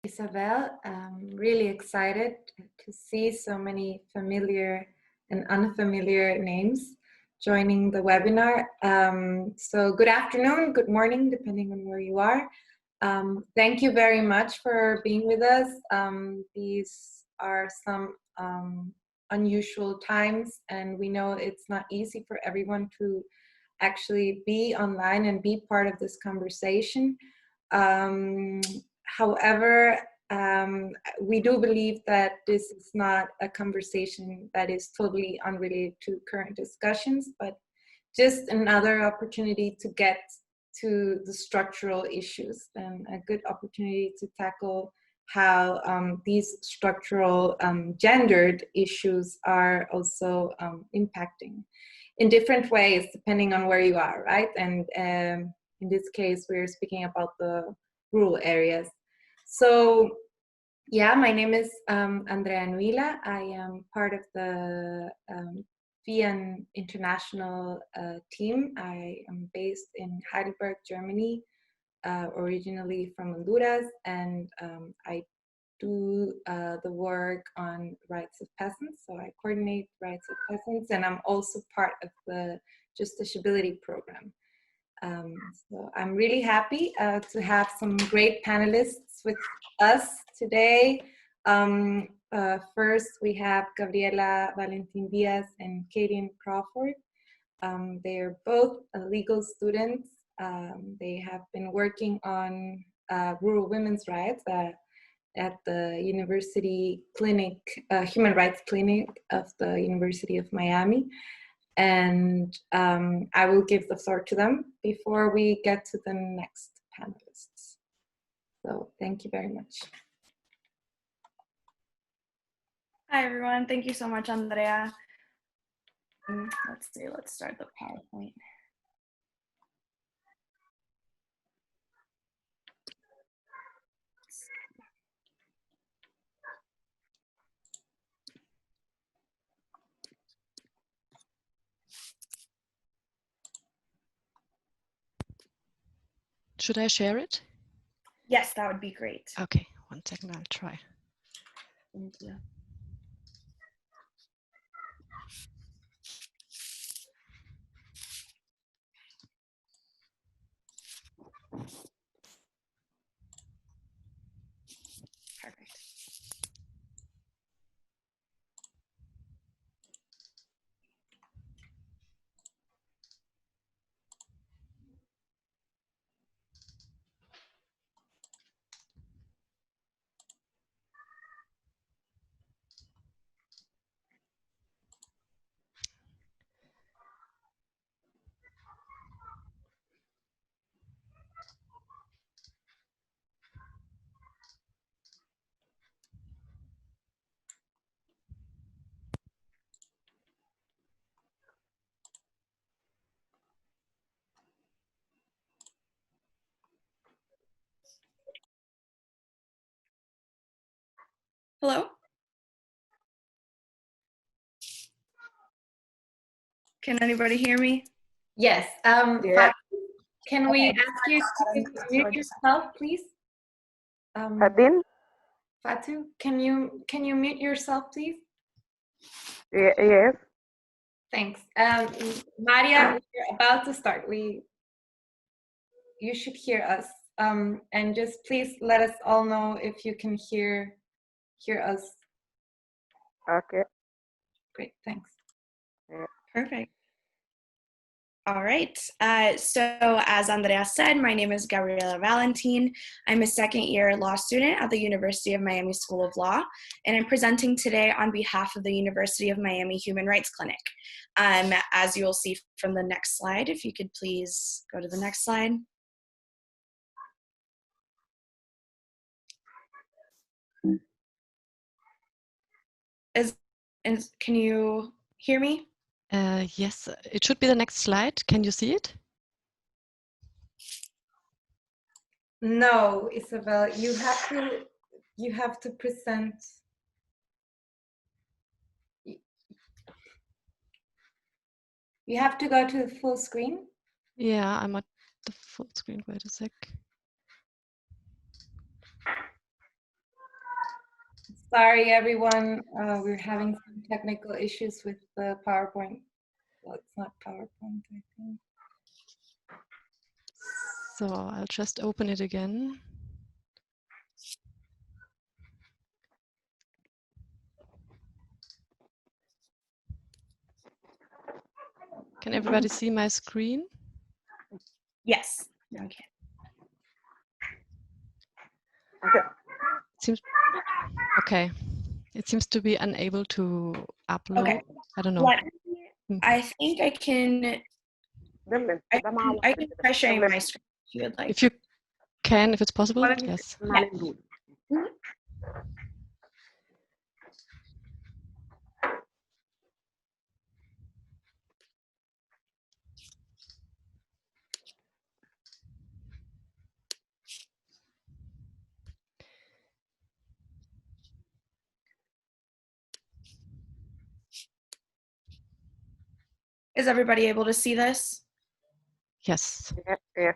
Isabel. I'm really excited to see so many familiar and unfamiliar names joining the webinar. So good afternoon, good morning, depending on where you are. Thank you very much for being with us. These are some unusual times, and we know it's not easy for everyone to actually be online and be part of this conversation. However, we do believe that this is not a conversation that is totally unrelated to current discussions, but just another opportunity to get to the structural issues and a good opportunity to tackle how these structural gendered issues are also impacting in different ways depending on where you are, right? And in this case, we're speaking about the rural areas. So yeah, my name is Andrea Nuila. I am part of the VN International team. I am based in Heidelberg, Germany, originally from Honduras, and I do the work on rights of peasants. So I coordinate rights of peasants, and I'm also part of the justiciability program. So I'm really happy to have some great panelists with us today. First, we have Gabriela Valentin Diaz and Katie Crawford. They are both legal students. They have been working on rural women's rights at the University Clinic, Human Rights Clinic of the University of Miami. And I will give the floor to them before we get to the next panelists. So thank you very much. Hi, everyone. Thank you so much, Andrea. Let's see, let's start the PowerPoint. Should I share it? Yes, that would be great. Okay, 1 second, I'll try. Thank you. Perfect. Hello? Can anybody hear me? Yes. Yeah. Can we ask you to mute yourself, please? Fatin? Fatu, can you mute yourself, please? Yes. Thanks. Maria, we're about to start. You should hear us. And just please let us all know if you can hear us. Okay. Great, thanks. Yeah. Perfect. All right. So as Andrea said, my name is Gabriela Valentin. I'm a second-year law student at the University of Miami School of Law, and I'm presenting today on behalf of the University of Miami Human Rights Clinic. As you'll see from the next slide, if you could please go to the next slide. Can you hear me? Yes, it should be the next slide. Can you see it? No, Isabel, you have to present. You have to go to the full screen. Yeah, I'm at the full screen. Wait a sec. Sorry, everyone. We're having some technical issues with the PowerPoint. Well, it's not PowerPoint, I think. So I'll just open it again. Can everybody see my screen? Yes. Okay. Seems okay. It seems to be unable to upload. Okay. I don't know. I think I can try sharing my screen if you would like. If you can, if it's possible, yes. Yeah. Mhm. Is everybody able to see this? Yes. Yes.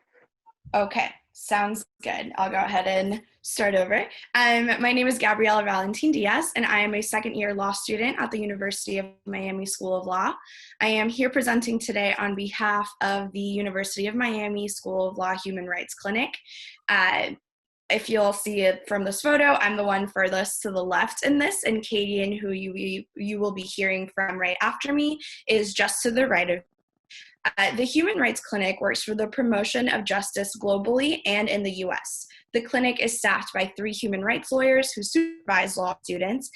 Okay, sounds good. I'll go ahead and start over. My name is Gabriela Valentin Diaz, and I am a second-year law student at the University of Miami School of Law. I am here presenting today on behalf of the University of Miami School of Law Human Rights Clinic. If you'll see it from this photo, I'm the one furthest to the left in this, and Kadian, who you will be hearing from right after me, is just to the right of the Human Rights Clinic works for the promotion of justice globally and in the US. The clinic is staffed by 3 human rights lawyers who supervise law students,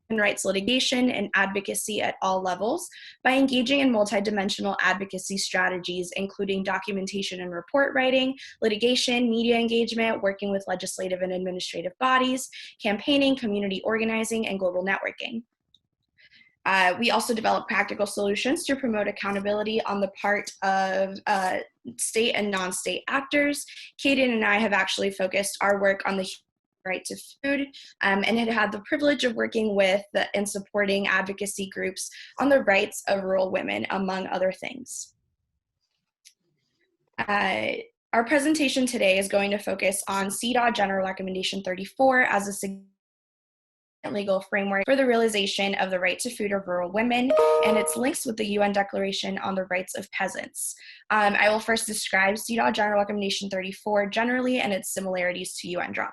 human rights litigation and advocacy at all levels by engaging in multidimensional advocacy strategies, including documentation and report writing, litigation, media engagement, working with legislative and administrative bodies, campaigning, community organizing, and global networking. We also develop practical solutions to promote accountability on the part of state and non-state actors. Kaden and I have actually focused our work on the right to food and had the privilege of working with and supporting advocacy groups on the rights of rural women, among other things. Our presentation today is going to focus on CDAW General Recommendation 34 as a significant legal framework for the realization of the right to food of rural women and its links with the UN Declaration on the Rights of Peasants. I will first describe CDAW General Recommendation 34 generally and its similarities to UNDROP.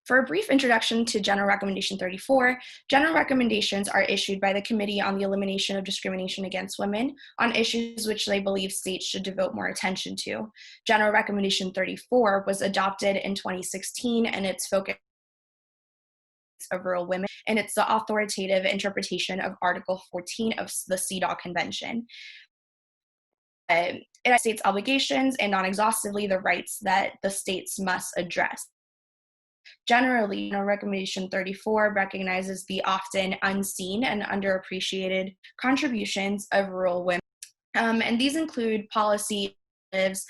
For a brief introduction to General Recommendation 34, general recommendations are issued by the Committee on the Elimination of Discrimination Against Women on issues which they believe states should devote more attention to. General Recommendation 34 was adopted in 2016 and its focus of rural women, and it's the authoritative interpretation of Article 14 of the CEDAW Convention. It states obligations and non-exhaustively the rights that the states must address. Generally, Recommendation 34 recognizes the often unseen and underappreciated contributions of rural women, and these include policy initiatives,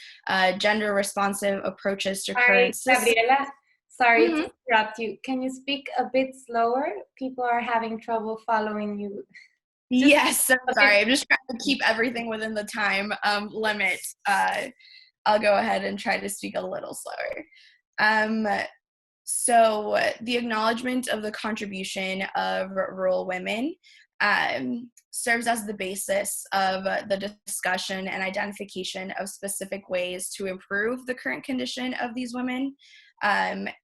gender-responsive approaches to current systems. Gabriela, sorry to interrupt you. Can you speak a bit slower? People are having trouble following you. Yes, I'm sorry. I'm just trying to keep everything within the time limit. I'll go ahead and try to speak a little slower. So the acknowledgement of the contribution of rural women serves as the basis of the discussion and identification of specific ways to improve the current condition of these women. And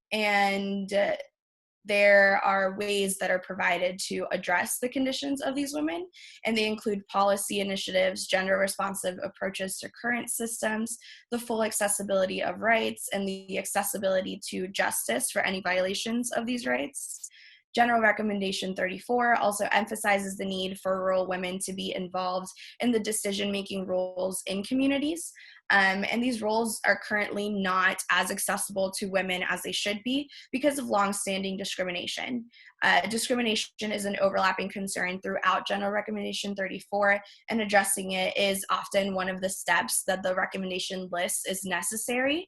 there are ways that are provided to address the conditions of these women, and they include policy initiatives, gender-responsive approaches to current systems, the full accessibility of rights, and the accessibility to justice for any violations of these rights. General Recommendation 34 also emphasizes the need for rural women to be involved in the decision-making roles in communities. And these roles are currently not as accessible to women as they should be because of longstanding discrimination. Discrimination is an overlapping concern throughout General Recommendation 34, and addressing it is often one of the steps that the recommendation lists is necessary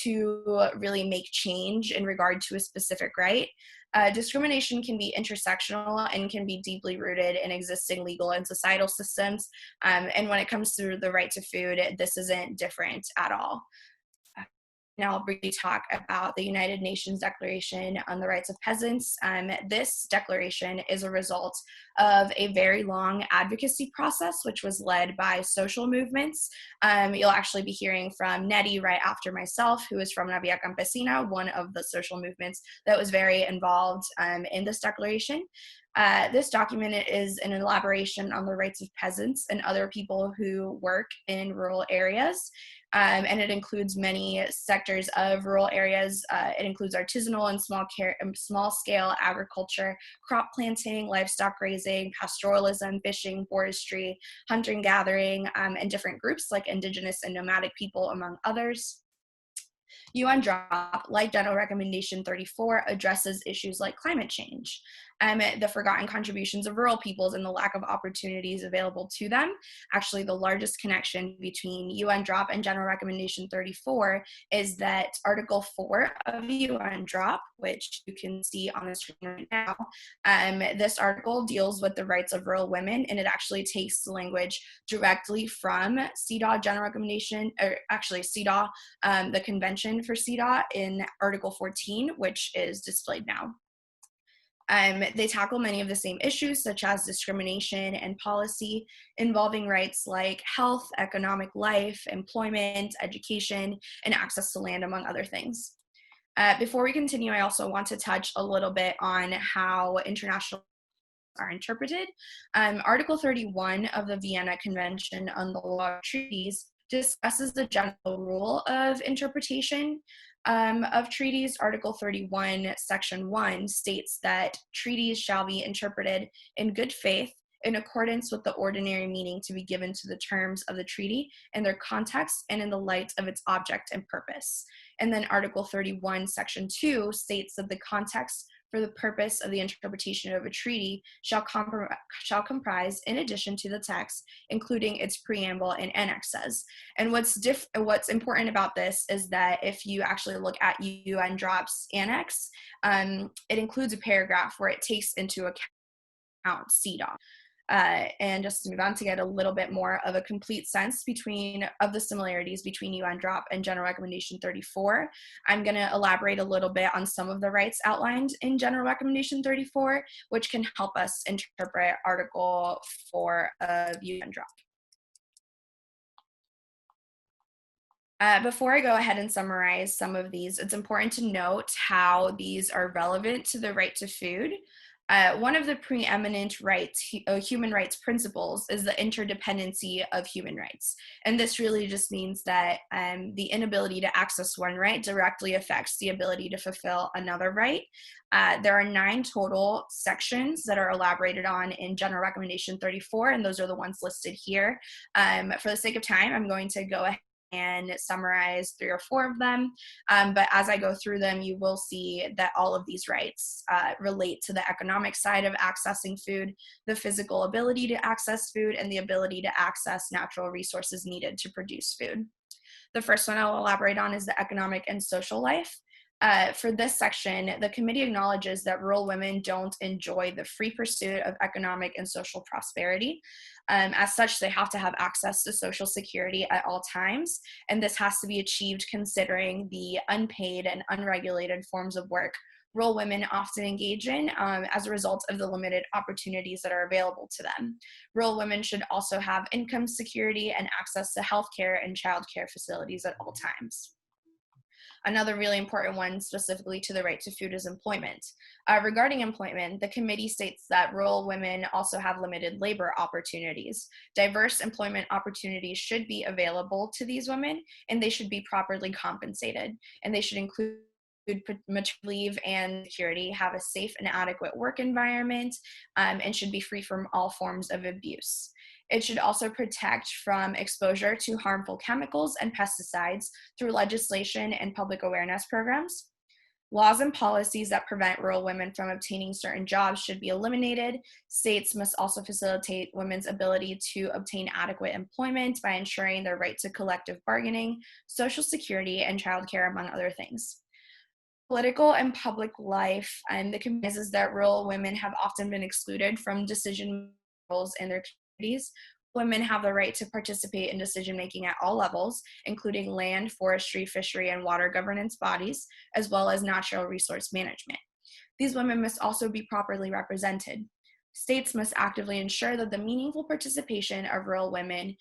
to really make change in regard to a specific right. Discrimination can be intersectional and can be deeply rooted in existing legal and societal systems. And when it comes to the right to food, this isn't different at all. Now I'll briefly talk about the United Nations Declaration on the Rights of Peasants. This declaration is a result of a very long advocacy process, which was led by social movements. You'll actually be hearing from Nettie right after myself, who is from La Via Campesina, one of the social movements that was very involved in this declaration. This document is an elaboration on the rights of peasants and other people who work in rural areas. And it includes many sectors of rural areas. It includes artisanal and small-scale agriculture, crop planting, livestock raising, pastoralism, fishing, forestry, hunting, gathering, and different groups like indigenous and nomadic people, among others. UNDROP, like General Recommendation 34, addresses issues like climate change, the forgotten contributions of rural peoples and the lack of opportunities available to them. Actually, the largest connection between UNDROP and General Recommendation 34 is that Article 4 of UNDROP, which you can see on the screen right now, this article deals with the rights of rural women, and it actually takes the language directly from CEDAW General Recommendation, or actually CEDAW, the Convention for CEDAW in Article 14, which is displayed now. They tackle many of the same issues, such as discrimination and policy, involving rights like health, economic life, employment, education, and access to land, among other things. Before we continue, I also want to touch a little bit on how international are interpreted. Article 31 of the Vienna Convention on the Law of Treaties discusses the general rule of interpretation of treaties. Article 31, Section 1 states that treaties shall be interpreted in good faith in accordance with the ordinary meaning to be given to the terms of the treaty and their context and in the light of its object and purpose. And then Article 31, Section 2 states that the context for the purpose of the interpretation of a treaty shall comprise, in addition to the text, including its preamble and annexes. And what's important about this is that if you actually look at UNDROP's annex, it includes a paragraph where it takes into account CEDAW. And just to move on to get a little bit more of a complete sense of the similarities between UNDROP and General Recommendation 34, I'm going to elaborate a little bit on some of the rights outlined in General Recommendation 34, which can help us interpret Article 4 of UNDROP. Before I go ahead and summarize some of these, it's important to note how these are relevant to the right to food. One of the preeminent human rights principles is the interdependency of human rights. And this really just means that the inability to access one right directly affects the ability to fulfill another right. There are 9 total sections that are elaborated on in General Recommendation 34, and those are the ones listed here. For the sake of time, I'm going to go ahead and summarize 3 or 4 of them. But as I go through them, you will see that all of these rights relate to the economic side of accessing food, the physical ability to access food, and the ability to access natural resources needed to produce food. The first one I'll elaborate on is the economic and social life. For this section, the committee acknowledges that rural women don't enjoy the free pursuit of economic and social prosperity. As such, they have to have access to social security at all times, and this has to be achieved considering the unpaid and unregulated forms of work rural women often engage in as a result of the limited opportunities that are available to them. Rural women should also have income security and access to healthcare and childcare facilities at all times. Another really important one specifically to the right to food is employment. Regarding employment, the committee states that rural women also have limited labor opportunities. Diverse employment opportunities should be available to these women, and they should be properly compensated, and they should include maternity leave and security, have a safe and adequate work environment, and should be free from all forms of abuse. It should also protect from exposure to harmful chemicals and pesticides through legislation and public awareness programs. Laws and policies that prevent rural women from obtaining certain jobs should be eliminated. States must also facilitate women's ability to obtain adequate employment by ensuring their right to collective bargaining, social security, and childcare, among other things. Political and public life, and the community is that rural women have often been excluded from decision roles in their communities. Women have the right to participate in decision-making at all levels, including land, forestry, fishery, and water governance bodies, as well as natural resource management. These women must also be properly represented. States must actively ensure that the meaningful participation of rural women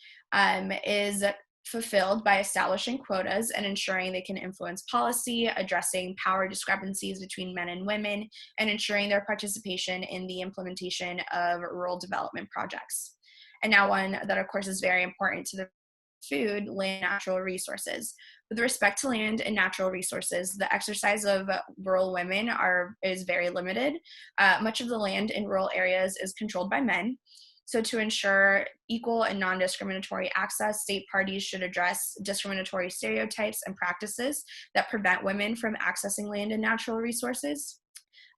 is fulfilled by establishing quotas and ensuring they can influence policy, addressing power discrepancies between men and women, and ensuring their participation in the implementation of rural development projects. And now one that, of course, is very important to the food, land, natural resources. With respect to land and natural resources, the exercise of rural women is very limited. Much of the land in rural areas is controlled by men. So to ensure equal and non-discriminatory access, state parties should address discriminatory stereotypes and practices that prevent women from accessing land and natural resources.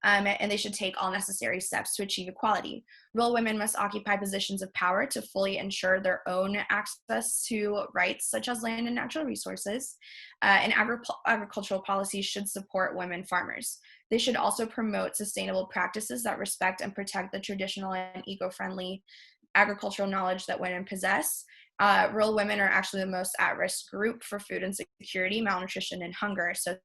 And they should take all necessary steps to achieve equality. Rural women must occupy positions of power to fully ensure their own access to rights such as land and natural resources, and agricultural policies should support women farmers. They should also promote sustainable practices that respect and protect the traditional and eco-friendly agricultural knowledge that women possess. Rural women are actually the most at-risk group for food insecurity, malnutrition, and hunger. So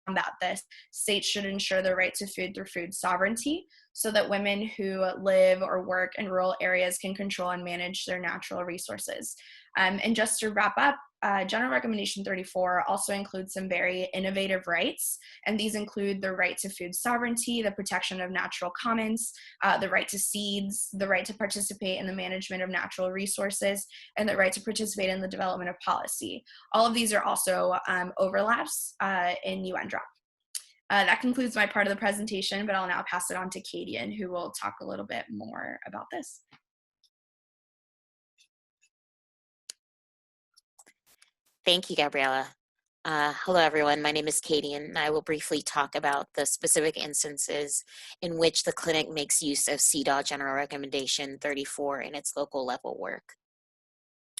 combat this, states should ensure the right to food through food sovereignty so that women who live or work in rural areas can control and manage their natural resources. And just to wrap up, General Recommendation 34 also includes some very innovative rights, and these include the right to food sovereignty, the protection of natural commons, the right to seeds, the right to participate in the management of natural resources, and the right to participate in the development of policy. All of these are also overlaps in UNDROP. That concludes my part of the presentation, but I'll now pass it on to Kadian, who will talk a little bit more about this. Thank you, Gabriella. Hello, everyone. My name is Katie, and I will briefly talk about the specific instances in which the clinic makes use of CEDAW General Recommendation 34 in its local level work.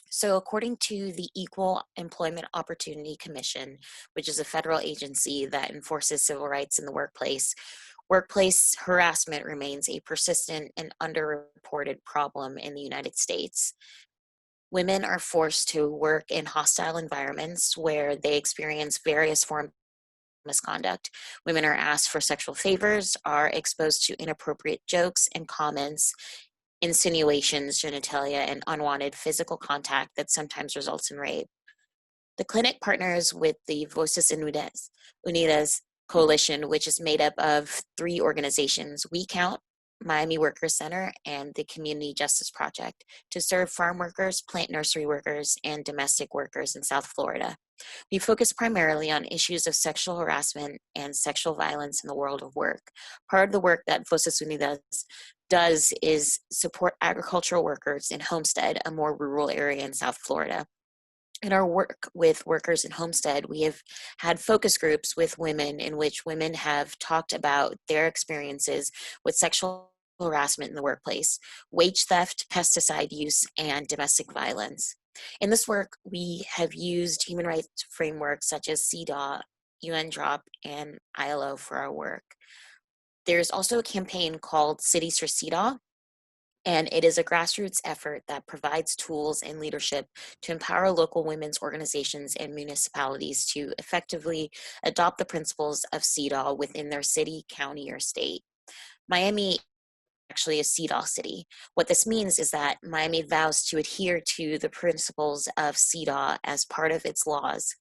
So according to the Equal Employment Opportunity Commission, which is a federal agency that enforces civil rights in the workplace harassment remains a persistent and underreported problem in the United States. Women are forced to work in hostile environments where they experience various forms of misconduct. Women are asked for sexual favors, are exposed to inappropriate jokes and comments, insinuations, genitalia, and unwanted physical contact that sometimes results in rape. The clinic partners with the Voces Unidas Coalition, which is made up of 3 organizations: We Count, Miami Workers Center, and the Community Justice Project, to serve farm workers, plant nursery workers, and domestic workers in South Florida. We focus primarily on issues of sexual harassment and sexual violence in the world of work. Part of the work that Voces Unidas does is support agricultural workers in Homestead, a more rural area in South Florida. In our work with workers in Homestead, we have had focus groups with women in which women have talked about their experiences with sexual harassment in the workplace, wage theft, pesticide use, and domestic violence. In this work, we have used human rights frameworks such as CEDAW, UNDROP, and ILO for our work. There's also a campaign called Cities for CEDAW, and it is a grassroots effort that provides tools and leadership to empower local women's organizations and municipalities to effectively adopt the principles of CEDAW within their city, county, or state. Miami actually a CEDAW city. What this means is that Miami vows to adhere to the principles of CEDAW as part of its laws.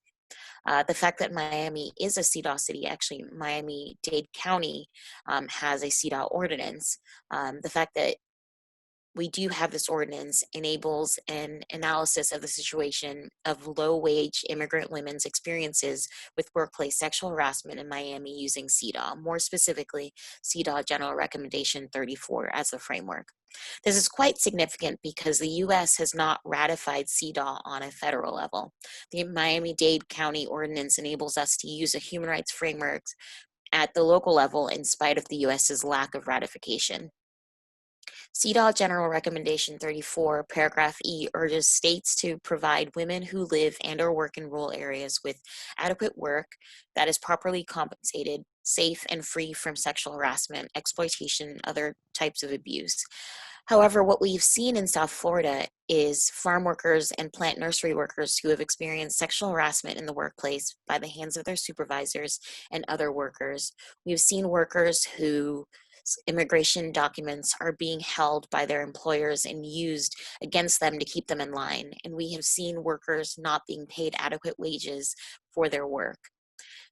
The fact that Miami is a CEDAW city, actually Miami-Dade County has a CEDAW ordinance. The fact that we do have this ordinance enables an analysis of the situation of low-wage immigrant women's experiences with workplace sexual harassment in Miami using CEDAW, more specifically, CEDAW General Recommendation 34 as the framework. This is quite significant because the U.S. has not ratified CEDAW on a federal level. The Miami-Dade County Ordinance enables us to use a human rights framework at the local level in spite of the U.S.'s lack of ratification. CEDAW General Recommendation 34, paragraph E, urges states to provide women who live and or work in rural areas with adequate work that is properly compensated, safe, and free from sexual harassment, exploitation, and other types of abuse. However, what we've seen in South Florida is farm workers and plant nursery workers who have experienced sexual harassment in the workplace by the hands of their supervisors and other workers. We've seen workers whose immigration documents are being held by their employers and used against them to keep them in line. And we have seen workers not being paid adequate wages for their work.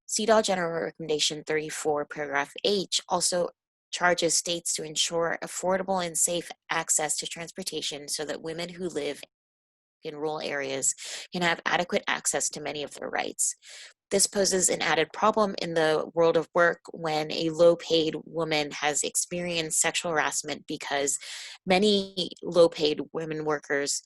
CEDAW General Recommendation 34, paragraph H also charges states to ensure affordable and safe access to transportation so that women who live in rural areas can have adequate access to many of their rights. This poses an added problem in the world of work when a low-paid woman has experienced sexual harassment, because many low-paid women workers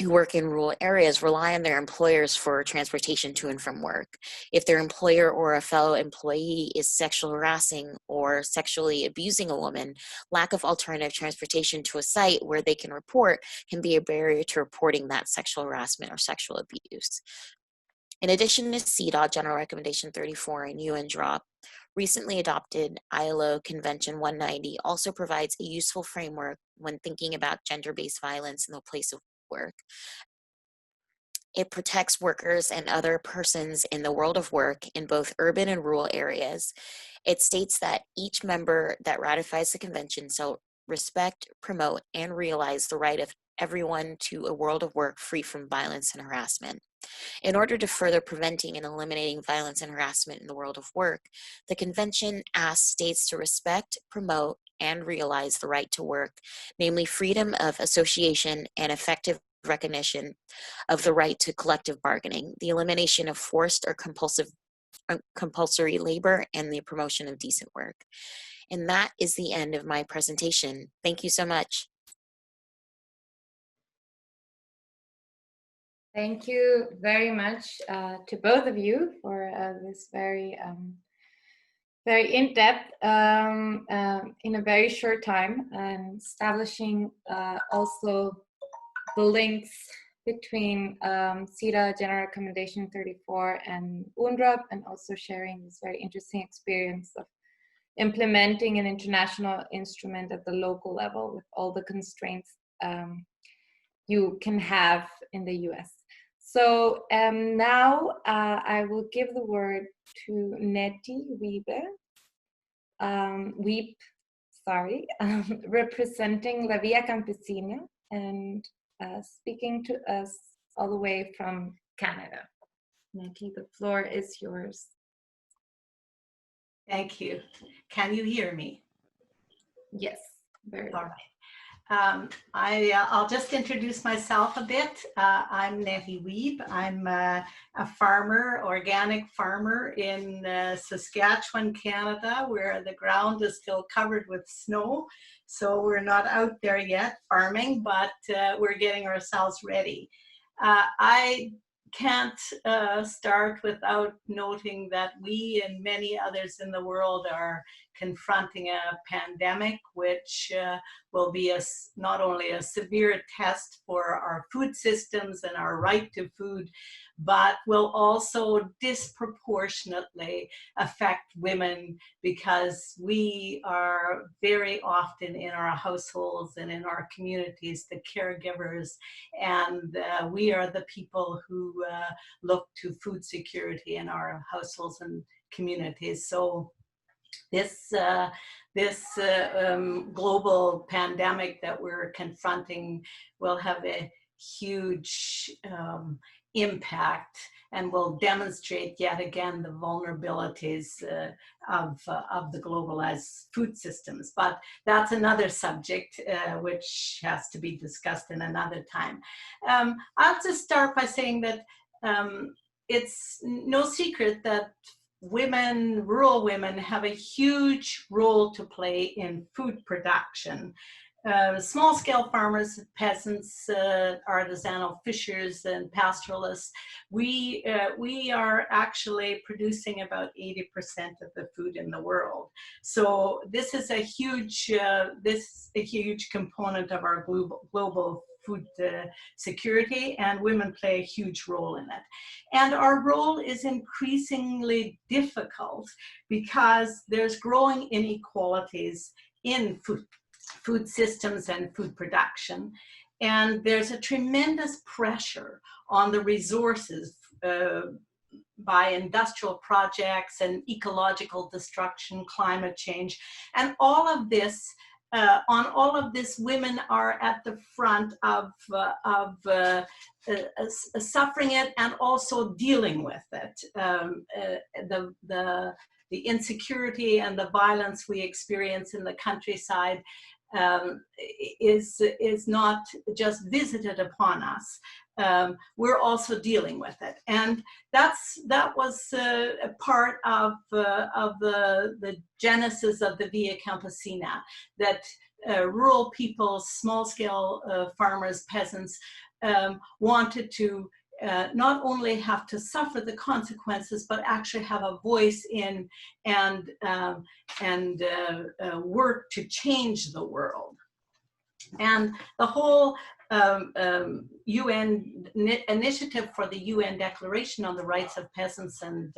who work in rural areas rely on their employers for transportation to and from work. If their employer or a fellow employee is sexually harassing or sexually abusing a woman, lack of alternative transportation to a site where they can report can be a barrier to reporting that sexual harassment or sexual abuse. In addition to CEDAW General Recommendation 34 and UNDROP, recently adopted ILO Convention 190 also provides a useful framework when thinking about gender-based violence in the place of work. It protects workers and other persons in the world of work in both urban and rural areas. It states that each member that ratifies the convention shall respect, promote, and realize the right of everyone to a world of work free from violence and harassment. In order to further preventing and eliminating violence and harassment in the world of work, the convention asks states to respect, promote, and realize the right to work, namely freedom of association and effective recognition of the right to collective bargaining, the elimination of forced or compulsory labor, and the promotion of decent work. And that is the end of my presentation. Thank you so much. Thank you very much to both of you for this very in-depth in a very short time, and establishing also the links between CEDAW General Recommendation 34 and UNDROP, and also sharing this very interesting experience of implementing an international instrument at the local level with all the constraints you can have in the US. So now I will give the word to Nettie Wiebe, representing La Via Campesina and speaking to us all the way from Canada. Nettie, the floor is yours. Thank you. Can you hear me? Yes, very well. All right. I'll just introduce myself a bit. I'm Nettie Wiebe. I'm a farmer, organic farmer in Saskatchewan, Canada, where the ground is still covered with snow. So we're not out there yet farming, but we're getting ourselves ready. I can't start without noting that we and many others in the world are confronting a pandemic, which will be not only a severe test for our food systems and our right to food, but will also disproportionately affect women, because we are very often in our households and in our communities the caregivers, and we are the people who look to food security in our households and communities. So this global pandemic that we're confronting will have a huge impact, and will demonstrate yet again the vulnerabilities of the globalized food systems. But that's another subject which has to be discussed in another time. I'll just start by saying that it's no secret that women, rural women, have a huge role to play in food production. Small-scale farmers, peasants, artisanal fishers, and pastoralists, we are actually producing about 80% of the food in the world. So this is a huge component of our global food security, and women play a huge role in it. And our role is increasingly difficult because there's growing inequalities in food food systems and food production. And there's a tremendous pressure on the resources by industrial projects and ecological destruction, climate change, and all of this. On all of this, women are at the front of suffering it and also dealing with it. The insecurity and the violence we experience in the countryside is not just visited upon us. We're also dealing with it, and that was a part of the genesis of the Via Campesina, that rural people, small-scale farmers, peasants, wanted to not only have to suffer the consequences, but actually have a voice in and work to change the world. And the whole UN initiative for the UN Declaration on the Rights of Peasants and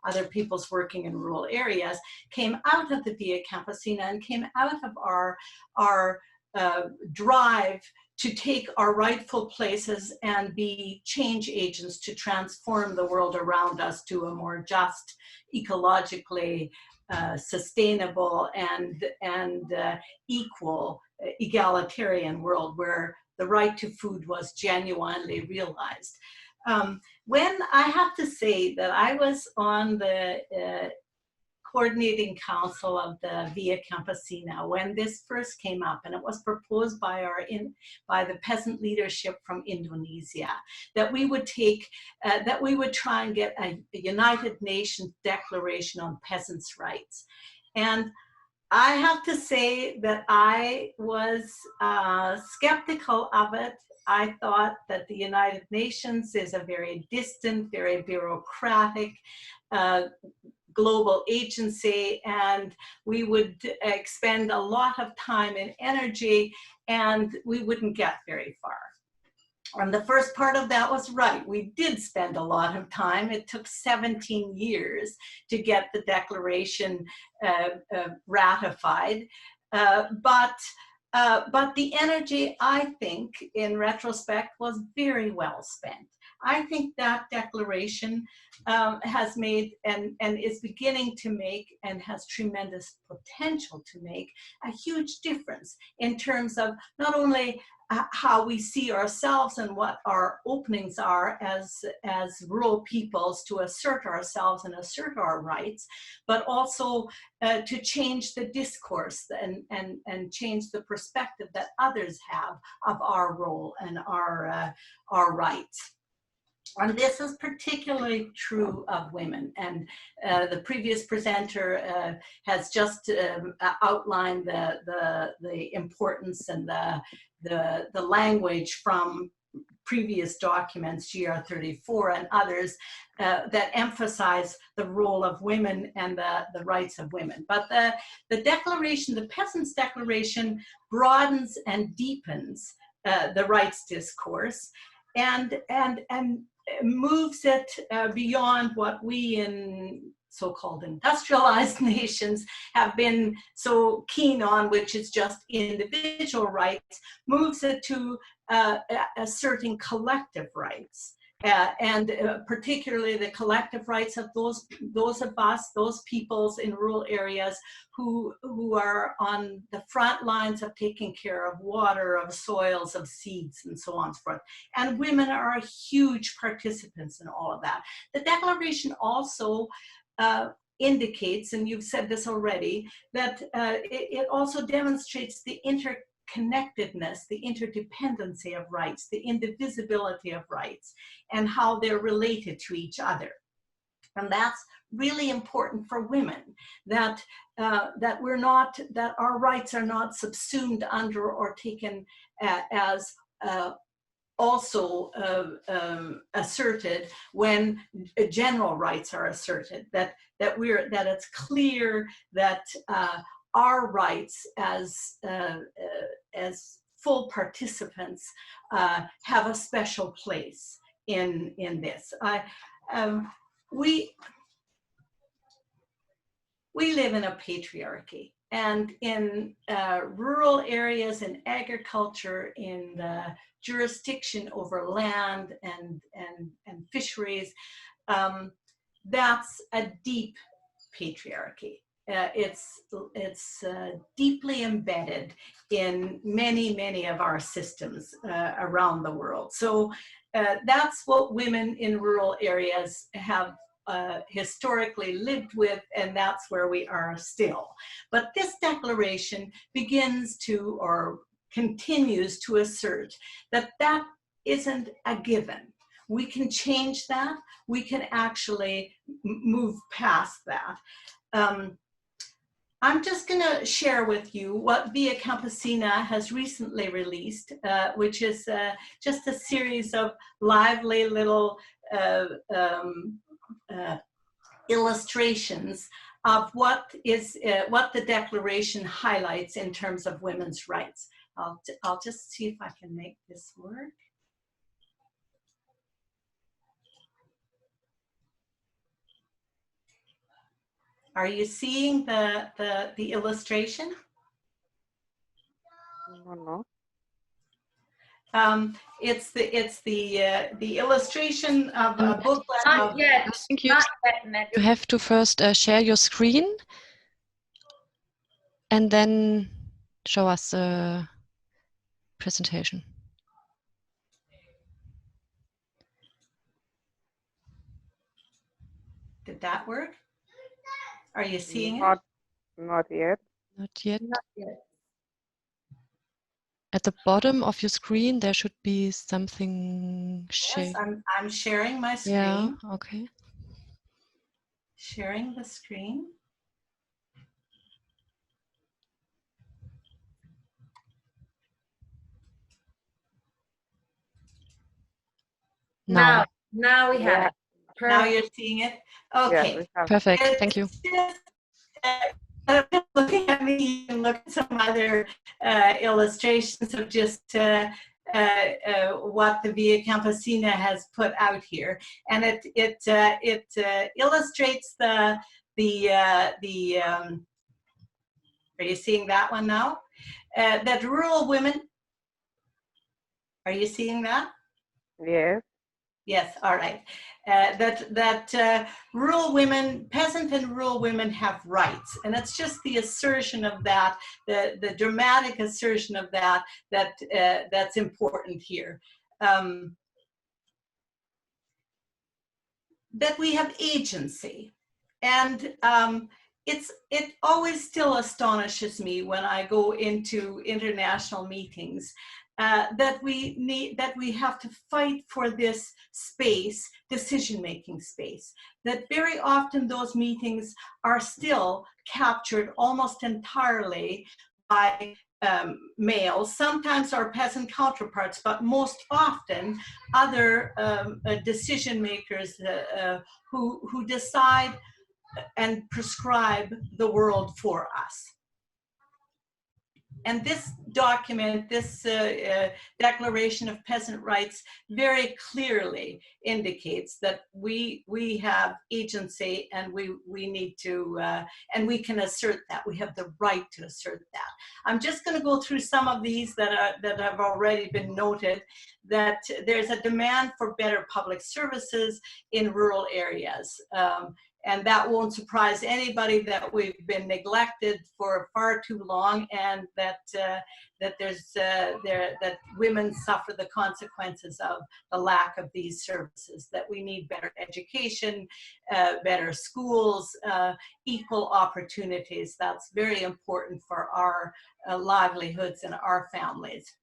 other peoples working in rural areas came out of the Via Campesina and came out of our drive to take our rightful places and be change agents to transform the world around us to a more just, ecologically sustainable and equal, egalitarian world where the right to food was genuinely realized. When I have to say that I was on the coordinating council of the Via Campesina when this first came up, and it was proposed by the peasant leadership from Indonesia, that we would try and get a United Nations Declaration on Peasants' Rights. And I have to say that I was skeptical of it. I thought that the United Nations is a very distant, very bureaucratic, global agency, and we would expend a lot of time and energy, and we wouldn't get very far. And the first part of that was right. We did spend a lot of time. It took 17 years to get the declaration ratified, but the energy, I think, in retrospect, was very well spent. I think that declaration has made and is beginning to make and has tremendous potential to make a huge difference in terms of not only how we see ourselves and what our openings are as rural peoples to assert ourselves and assert our rights, but also to change the discourse and change the perspective that others have of our role and our rights. And this is particularly true of women. And the previous presenter has just outlined the importance and the language from previous documents, GR34 and others, that emphasize the role of women and the rights of women. But the declaration, the Peasants' Declaration, broadens and deepens the rights discourse and moves it beyond what we in so-called industrialized nations have been so keen on, which is just individual rights, moves it to asserting collective rights. And particularly the collective rights of those of us, those peoples in rural areas who are on the front lines of taking care of water, of soils, of seeds, and so on and so forth. And women are huge participants in all of that. The Declaration also indicates, and you've said this already, that it also demonstrates the interconnectedness, the interdependency of rights, the indivisibility of rights, and how they're related to each other. And that's really important for women, that that our rights are not subsumed under or taken as also asserted when general rights are asserted, that it's clear that our rights as full participants have a special place in this. We we live in a patriarchy. And in rural areas, in agriculture, in the jurisdiction over land and fisheries, that's a deep patriarchy. It's deeply embedded in many of our systems around the world. So that's what women in rural areas have historically lived with, and that's where we are still. But this declaration begins to, or continues to assert that that isn't a given. We can change that. We can actually move past that. I'm just going to share with you what Via Campesina has recently released, which is just a series of lively little illustrations of what the declaration highlights in terms of women's rights. I'll just see if I can make this work. Are you seeing the illustration? No. It's the illustration of a booklet. Not yet. I think you Not yet, Nat. you have to first share your screen and then show us the presentation. Did that work? Are you seeing it? Not yet. Not yet. Not yet. At the bottom of your screen, there should be something Yes, shared. I'm sharing my screen. Yeah, okay. Sharing the screen. Now. Now we have it. Now Perfect. you're seeing it? Okay. Yeah, we have. Perfect. Thank you. Looking at me, you can look at some other illustrations of just what the Via Campesina has put out here, and it illustrates the are you seeing that one now? That rural women. Are you seeing that? Yes. Yes, all right. That rural women, peasant and rural women have rights, and it's just the assertion of that, the dramatic assertion of that that's important here. That we have agency, and it always still astonishes me when I go into international meetings. That we have to fight for this space, decision-making space. That very often those meetings are still captured almost entirely by males, sometimes our peasant counterparts, but most often other decision makers who decide and prescribe the world for us. And this document, this Declaration of Peasant Rights, very clearly indicates that we have agency, and we need to, and we can assert that. We have the right to assert that. I'm just going to go through some of these that have already been noted. That there's a demand for better public services in rural areas. And that won't surprise anybody that we've been neglected for far too long, and that that women suffer the consequences of the lack of these services. That we need better education, better schools, equal opportunities. That's very important for our livelihoods and our families.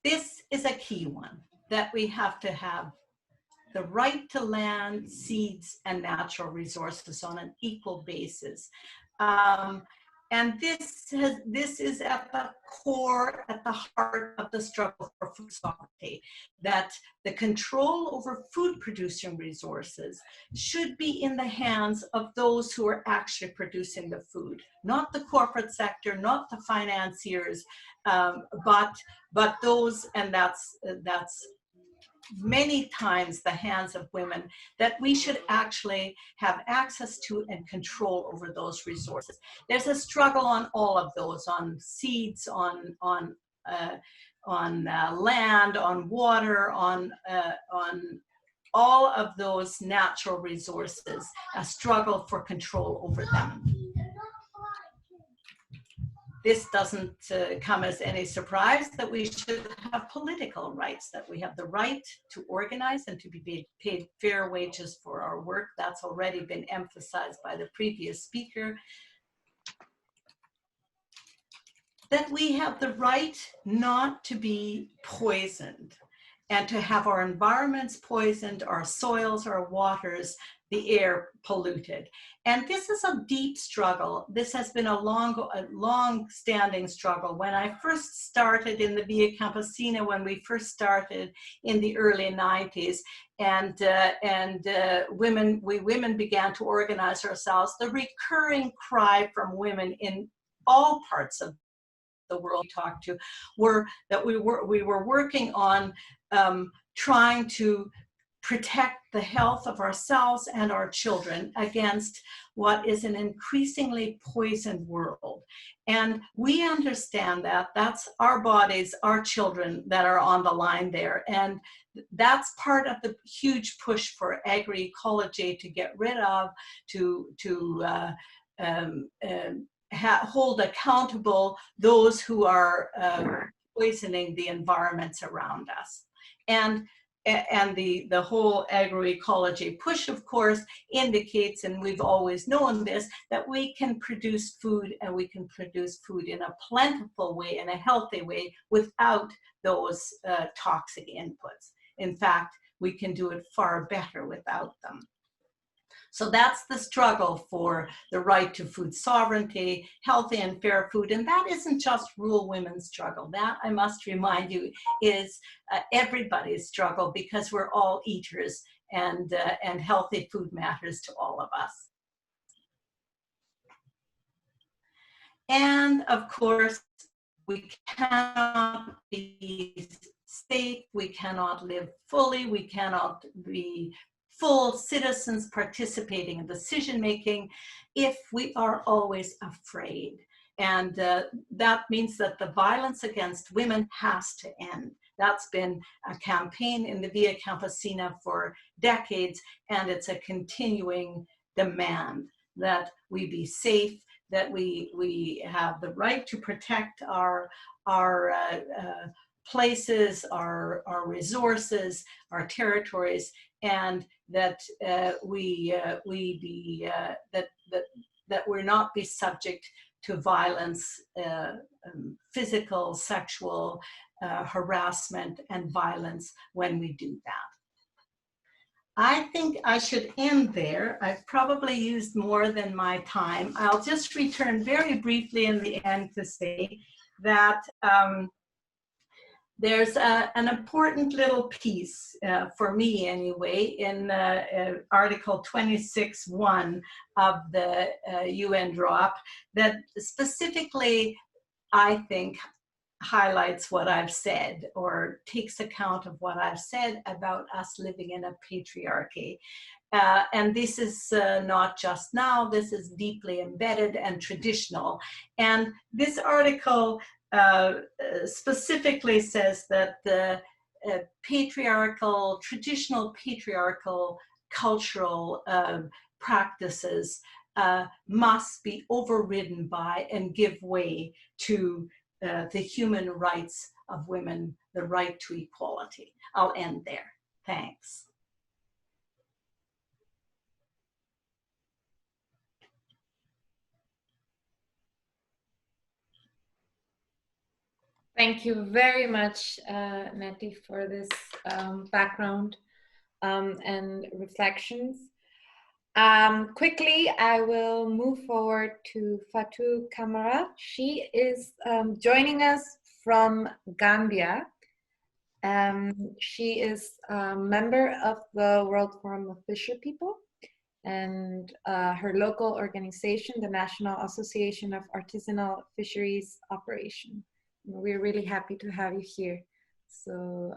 This is a key one, that we have to have the right to land, seeds, and natural resources on an equal basis. And this is at the core, at the heart of the struggle for food sovereignty, that the control over food producing resources should be in the hands of those who are actually producing the food, not the corporate sector, not the financiers, but those, and that's many times the hands of women, that we should actually have access to and control over those resources. There's a struggle on all of those, on seeds, on land, on water, on all of those natural resources, a struggle for control over them. This doesn't come as any surprise that we should have political rights, that we have the right to organize and to be paid fair wages for our work. That's already been emphasized by the previous speaker. That we have the right not to be poisoned and to have our environments poisoned, our soils, our waters, the air polluted. And this is a deep struggle. This has been a long-standing struggle. When I first started in the Via Campesina, when we first started in the early 90s, and we women began to organize ourselves, the recurring cry from women in all parts of the world we talked to were that we were working on trying to protect the health of ourselves and our children against what is an increasingly poisoned world. And we understand that that's our bodies, our children that are on the line there. And that's part of the huge push for agroecology, to get rid of, hold accountable those who are poisoning the environments around us. And the whole agroecology push, of course, indicates, and we've always known this, that we can produce food, and we can produce food in a plentiful way, in a healthy way, without those toxic inputs. In fact, we can do it far better without them. So that's the struggle for the right to food sovereignty, healthy and fair food. And that isn't just rural women's struggle. That, I must remind you, is everybody's struggle, because we're all eaters, and healthy food matters to all of us. And of course, we cannot be safe, we cannot live fully, we cannot be full citizens participating in decision-making if we are always afraid. And that means that the violence against women has to end. That's been a campaign in the Via Campesina for decades, and it's a continuing demand that we be safe, that we have the right to protect our places, our resources, our territories, and that that we're not be subject to violence, physical, sexual harassment, and violence when we do that. I think I should end there. I've probably used more than my time. I'll just return very briefly in the end to say that there's an important little piece, for me anyway, in Article 26.1 of the UNDROP that specifically, I think, highlights what I've said, or takes account of what I've said about us living in a patriarchy. And this is not just now, this is deeply embedded and traditional. And this article specifically says that the traditional patriarchal cultural practices must be overridden by and give way to the human rights of women, the right to equality. I'll end there. Thanks. Thank you very much, Nettie, for this background and reflections. Quickly, I will move forward to Fatou Camara. She is joining us from Gambia. She is a member of the World Forum of Fisher People, and her local organization, the National Association of Artisanal Fisheries Operation. We're really happy to have you here. So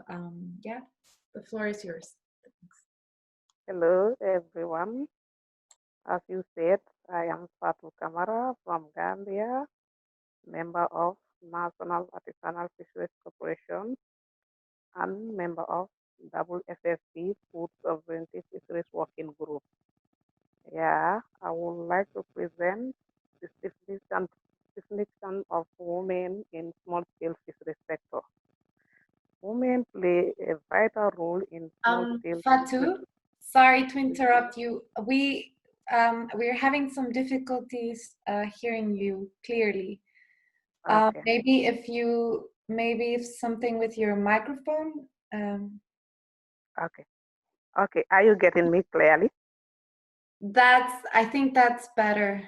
yeah, The floor is yours. Hello, everyone. As you said, I am Fatou Kamara from Gambia, member of National Artisanal Fisheries Corporation and member of WFFP Food Sovereignty Fisheries Working Group. Yeah, I would like to present the definition of women in small-scale fisheries sector. Women play a vital role in small-scale Fatou, sorry to interrupt you. We're having some difficulties hearing you clearly. Okay. Maybe if something with your microphone. Okay. Okay. Are you getting me clearly? I think that's better.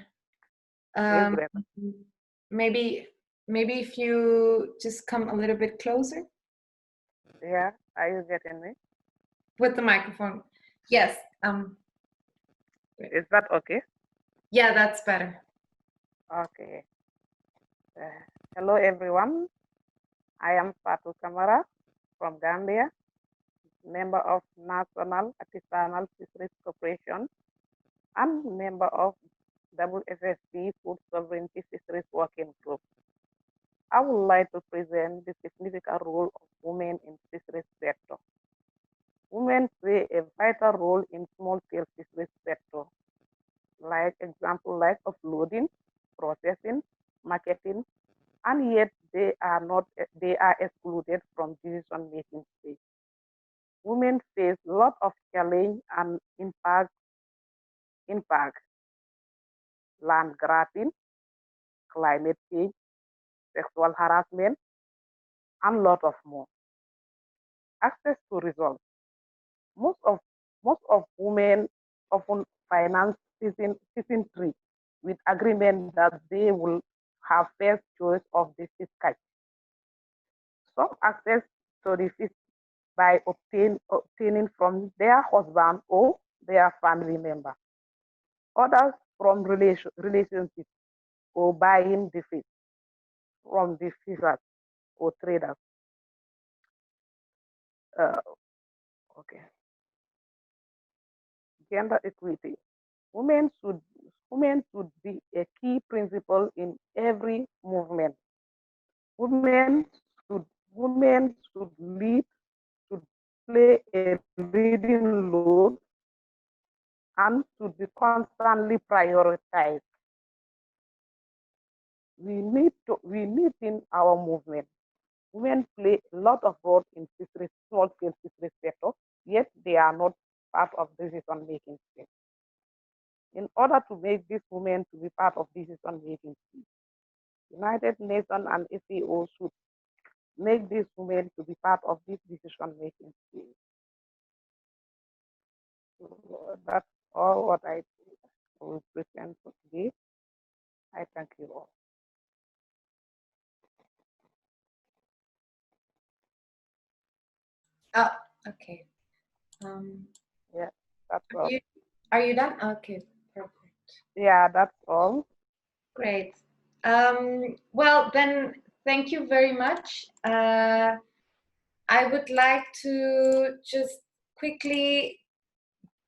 Maybe if you just come a little bit closer. Yeah. Are you getting me? With the microphone. Yes. Is that okay? Yeah, that's better. Okay. Hello, everyone. I am Fatou Kamara from Gambia, member of National Artisanal Fisheries Corporation and member of WFFP Food Sovereignty Fisheries Working Group. I would like to present the significant role of women in fisheries sector. Women play a vital role in small-scale fisheries sector, like offloading, processing, marketing, and yet they are excluded from decision-making stage. Women face a lot of challenge and impact, land grabbing, climate change, sexual harassment, and a lot of more. Access to results. Most of women often finance fishing trips with agreement that they will have first choice of the fish catch. Some access to the fish by obtaining from their husband or their family member. Others from relationships or buying the fish from the fishers or traders. Okay. Gender equity. Women should be a key principle in every movement. Women should lead, should play a leading role, and should be constantly prioritized. We need in our movement. Women play a lot of role in small-scale fisheries sector, yet they are not part of decision-making stage. In order to make these women to be part of decision-making stage, United Nations and FAO should make these women to be part of this decision-making stage. So that's all what I will present for today. I thank you all. Oh, okay. Yeah, that's all. Are you done? Okay, perfect. Yeah, that's all. Great. Well, then, thank you very much. I would like to just quickly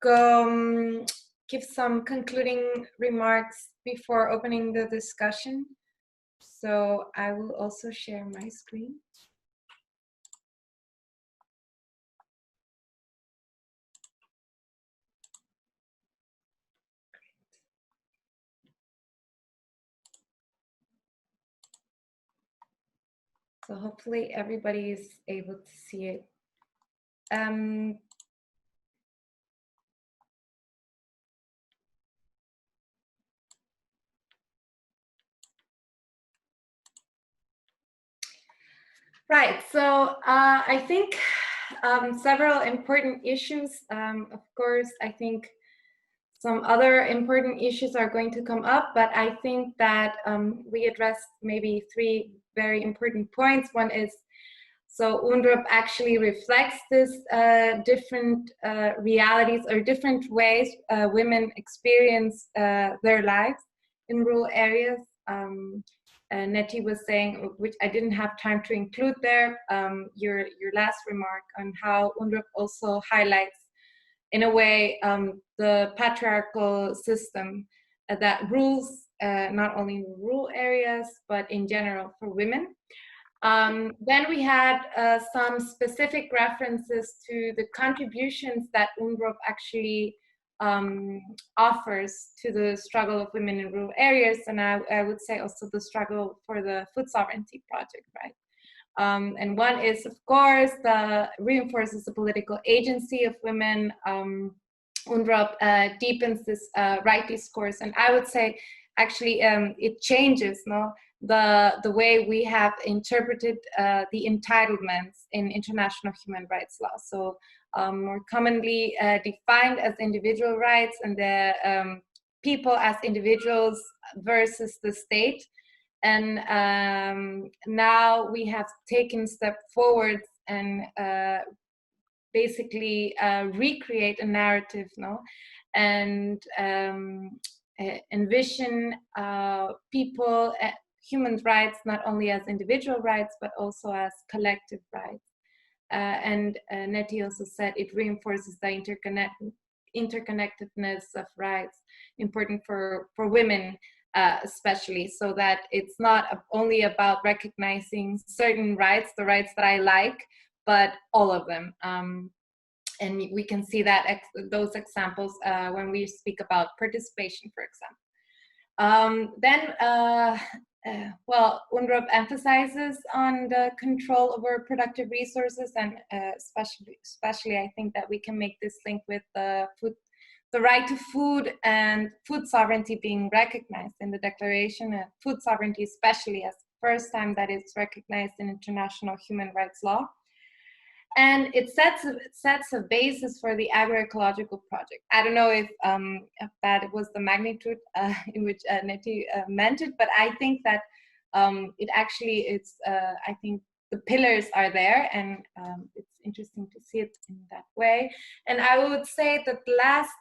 give some concluding remarks before opening the discussion. So I will also share my screen. So hopefully everybody is able to see it. Right, so I think several important issues. Of course, I think some other important issues are going to come up, but I think that we addressed maybe three very important points. One is, so UNDROP actually reflects this different realities or different ways women experience their lives in rural areas. Nettie was saying, which I didn't have time to include there, your last remark on how UNDROP also highlights, in a way, the patriarchal system that rules not only in rural areas, but in general for women. Then we had some specific references to the contributions that UNDROP actually offers to the struggle of women in rural areas, and I would say also the struggle for the food sovereignty project, right? And one is, of course, reinforces the political agency of women. UNDROP deepens this right discourse, and I would say actually it changes the way we have interpreted the entitlements in international human rights law. So more commonly defined as individual rights, and the people as individuals versus the state. And now we have taken a step forward and basically recreate a narrative, and envision people, human rights, not only as individual rights, but also as collective rights. And Nettie also said it reinforces the interconnectedness of rights, important for women especially, so that it's not only about recognizing certain rights, the rights that I like, but all of them. And we can see that those examples when we speak about participation, for example. Then, well, UNDROP emphasizes on the control over productive resources, and especially I think that we can make this link with the right to food and food sovereignty being recognized in the declaration. Food sovereignty, especially, as the first time that it's recognized in international human rights law. And it sets a basis for the agroecological project. I don't know if that was the magnitude in which Nettie meant it, but I think that it actually, I think the pillars are there, and it's interesting to see it in that way. And I would say that the last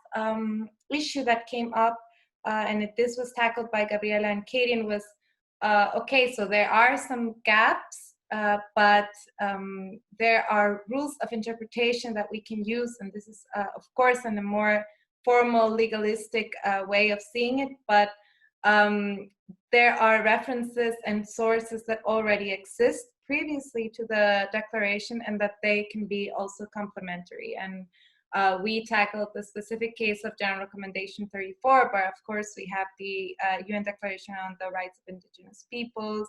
issue that came up, and this was tackled by Gabriela and Kadian, was, okay, so there are some gaps, but there are rules of interpretation that we can use, and this is, of course, in a more formal, legalistic way of seeing it, but there are references and sources that already exist previously to the declaration, and that they can be also complementary. And we tackled the specific case of General Recommendation 34, but of course we have the UN Declaration on the Rights of Indigenous Peoples,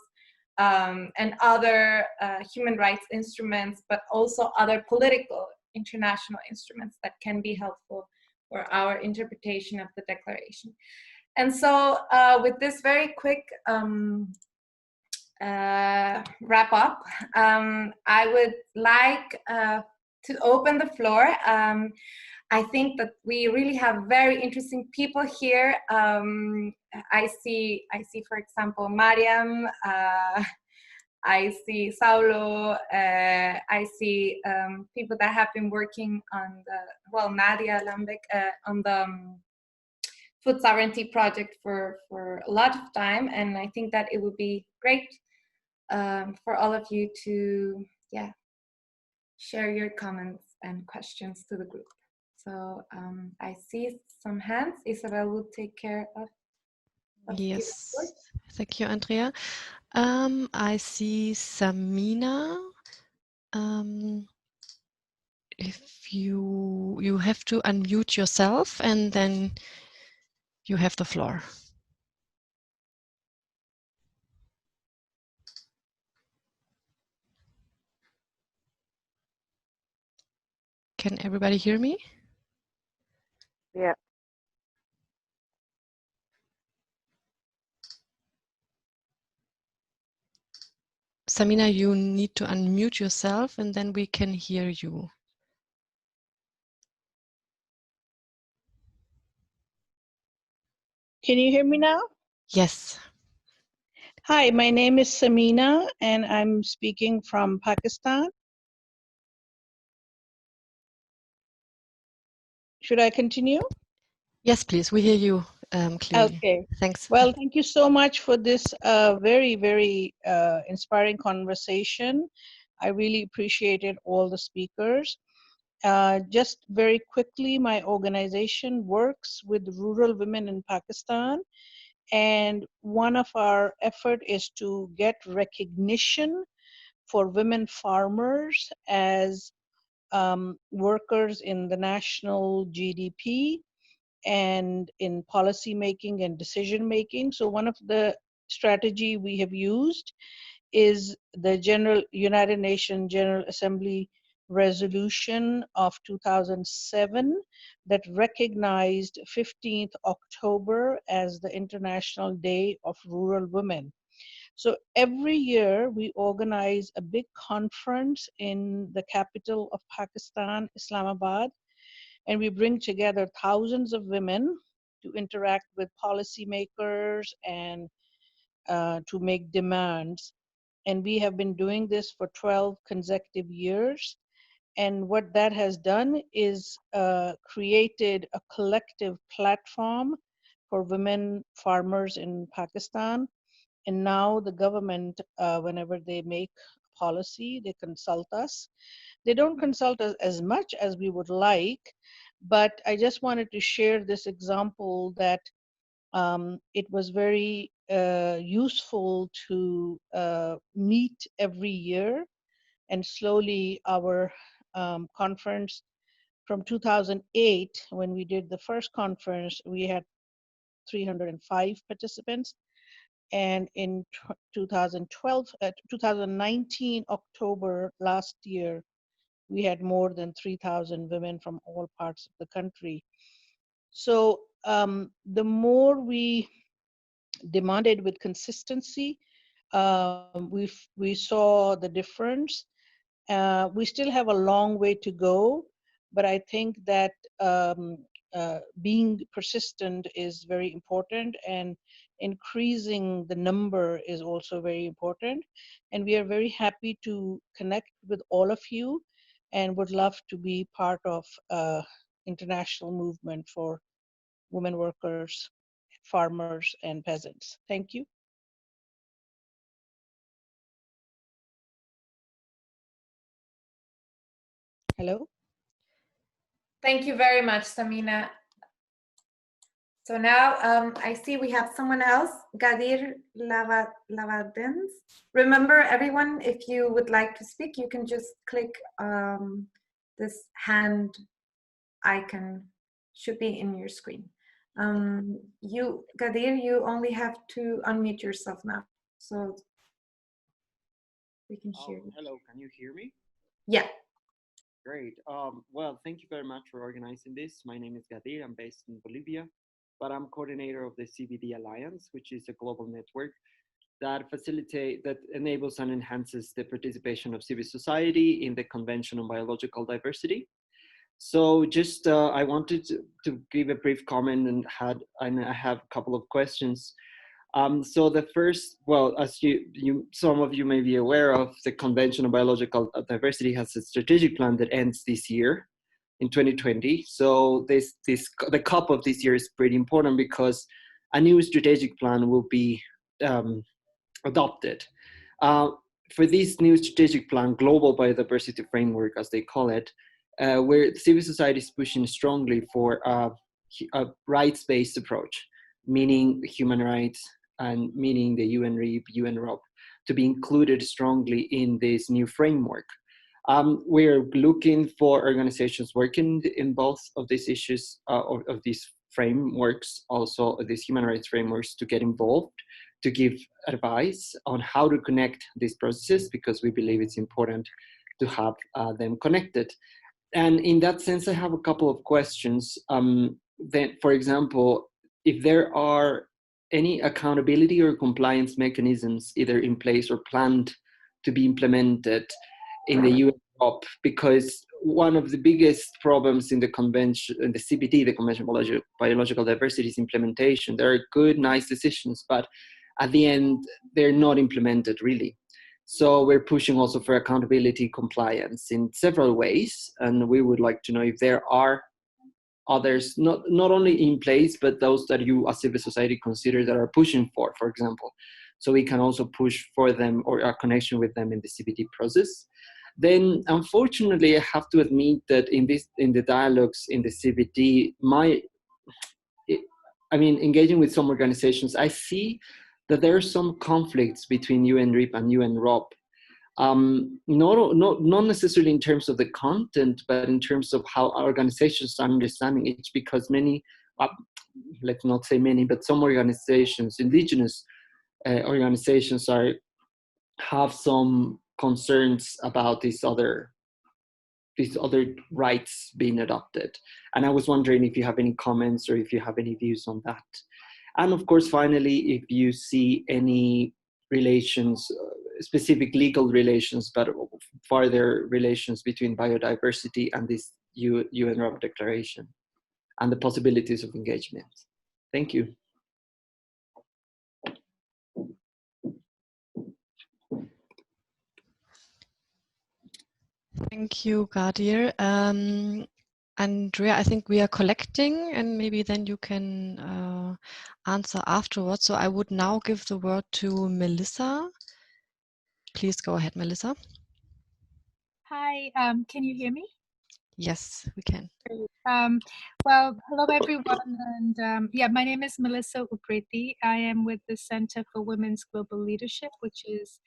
and other human rights instruments, but also other political international instruments that can be helpful for our interpretation of the declaration. And so with this very quick wrap up, I would like to open the floor. I think that we really have very interesting people here. I see, for example, Mariam. I see Saulo. I see people that have been working on Nadia Lambeck on the food sovereignty project for a lot of time, and I think that it would be great for all of you to share your comments and questions to the group. So I see some hands. Isabel will take care of yes, thank you, Andrea. I see Samina. If you have to unmute yourself, and then you have the floor. Can everybody hear me? Yeah. Samina, you need to unmute yourself, and then we can hear you. Can you hear me now? Yes. Hi, my name is Samina, and I'm speaking from Pakistan. Should I continue? Yes, please. We hear you clearly. Okay. Thanks. Well, thank you so much for this very, very inspiring conversation. I really appreciated all the speakers. Just very quickly, my organization works with rural women in Pakistan. And one of our effort is to get recognition for women farmers as workers in the national GDP and in policy making and decision making. So one of the strategy we have used is the United Nations General Assembly resolution of 2007 that recognized 15th October as the International Day of Rural Women. So every year we organize a big conference in the capital of Pakistan, Islamabad, and we bring together thousands of women to interact with policymakers and to make demands. And we have been doing this for 12 consecutive years. And what that has done is created a collective platform for women farmers in Pakistan. And now the government, whenever they make policy, they consult us. They don't consult us as much as we would like, but I just wanted to share this example that it was very useful to meet every year, and slowly our conference from 2008, when we did the first conference, we had 305 participants. And in 2019, October last year, we had more than 3,000 women from all parts of the country. So the more we demanded with consistency, we saw the difference. We still have a long way to go, but I think that being persistent is very important, and increasing the number is also very important. And we are very happy to connect with all of you and would love to be part of international movement for women workers, farmers, and peasants. Thank you. Hello? Thank you very much, Samina. So now I see we have someone else, Gadir Lavadens. Remember, everyone, if you would like to speak, you can just click this hand icon, should be in your screen. Gadir, you only have to unmute yourself now, so we can hear you. Hello, can you hear me? Yeah. Great. Well, thank you very much for organizing this. My name is Gadir. I'm based in Bolivia, but I'm coordinator of the CBD Alliance, which is a global network that enables and enhances the participation of civil society in the Convention on Biological Diversity. So just I wanted to give a brief comment and I have a couple of questions. So the first, well, as some of you may be aware of, the Convention on Biological Diversity has a strategic plan that ends this year in 2020. So the COP of this year is pretty important because a new strategic plan will be adopted. For this new strategic plan, Global Biodiversity Framework, as they call it, where civil society is pushing strongly for a rights-based approach, meaning human rights, and meaning the UNDROP, UNDROP, to be included strongly in this new framework. We're looking for organizations working in both of these issues, of these frameworks, also these human rights frameworks, to get involved, to give advice on how to connect these processes, because we believe it's important to have them connected. And in that sense, I have a couple of questions. Then, for example, if there are any accountability or compliance mechanisms either in place or planned to be implemented in the UNDROP, because one of the biggest problems in the convention, in the CBD, the Convention on Biological Diversity, is implementation. There are good, nice decisions, but at the end, they're not implemented really. So we're pushing also for accountability, compliance in several ways, and we would like to know if there are others, not only in place, but those that you as civil society consider that are pushing for example. So we can also push for them or a connection with them in the CBT process. Then, unfortunately, I have to admit that in the dialogues in the CBT, engaging with some organizations, I see that there are some conflicts between UNDRIP and UNDROP. Not necessarily in terms of the content, but in terms of how organizations are understanding it, because many, let's not say many, but some organizations, indigenous organizations have some concerns about these other rights being adopted. And I was wondering if you have any comments or if you have any views on that. And of course, finally, if you see any relations, specific legal relations, but further relations between biodiversity and this UNDROP declaration and the possibilities of engagement. Thank you. Thank you, Gadir. Andrea, I think we are collecting, and maybe then you can answer afterwards. So I would now give the word to Melissa. Please go ahead, Melissa. Hi, can you hear me? Yes, we can. Well, hello everyone, and yeah, my name is Melissa Upreti. I am with the Center for Women's Global Leadership, which is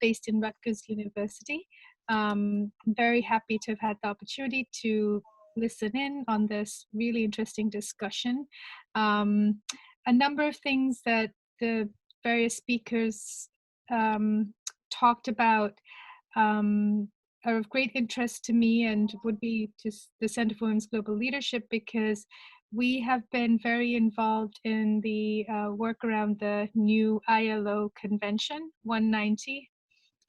based in Rutgers University. I'm very happy to have had the opportunity to listen in on this really interesting discussion. A number of things that the various speakers talked about are of great interest to me and would be to the Center for Women's Global Leadership, because we have been very involved in the work around the new ILO Convention 190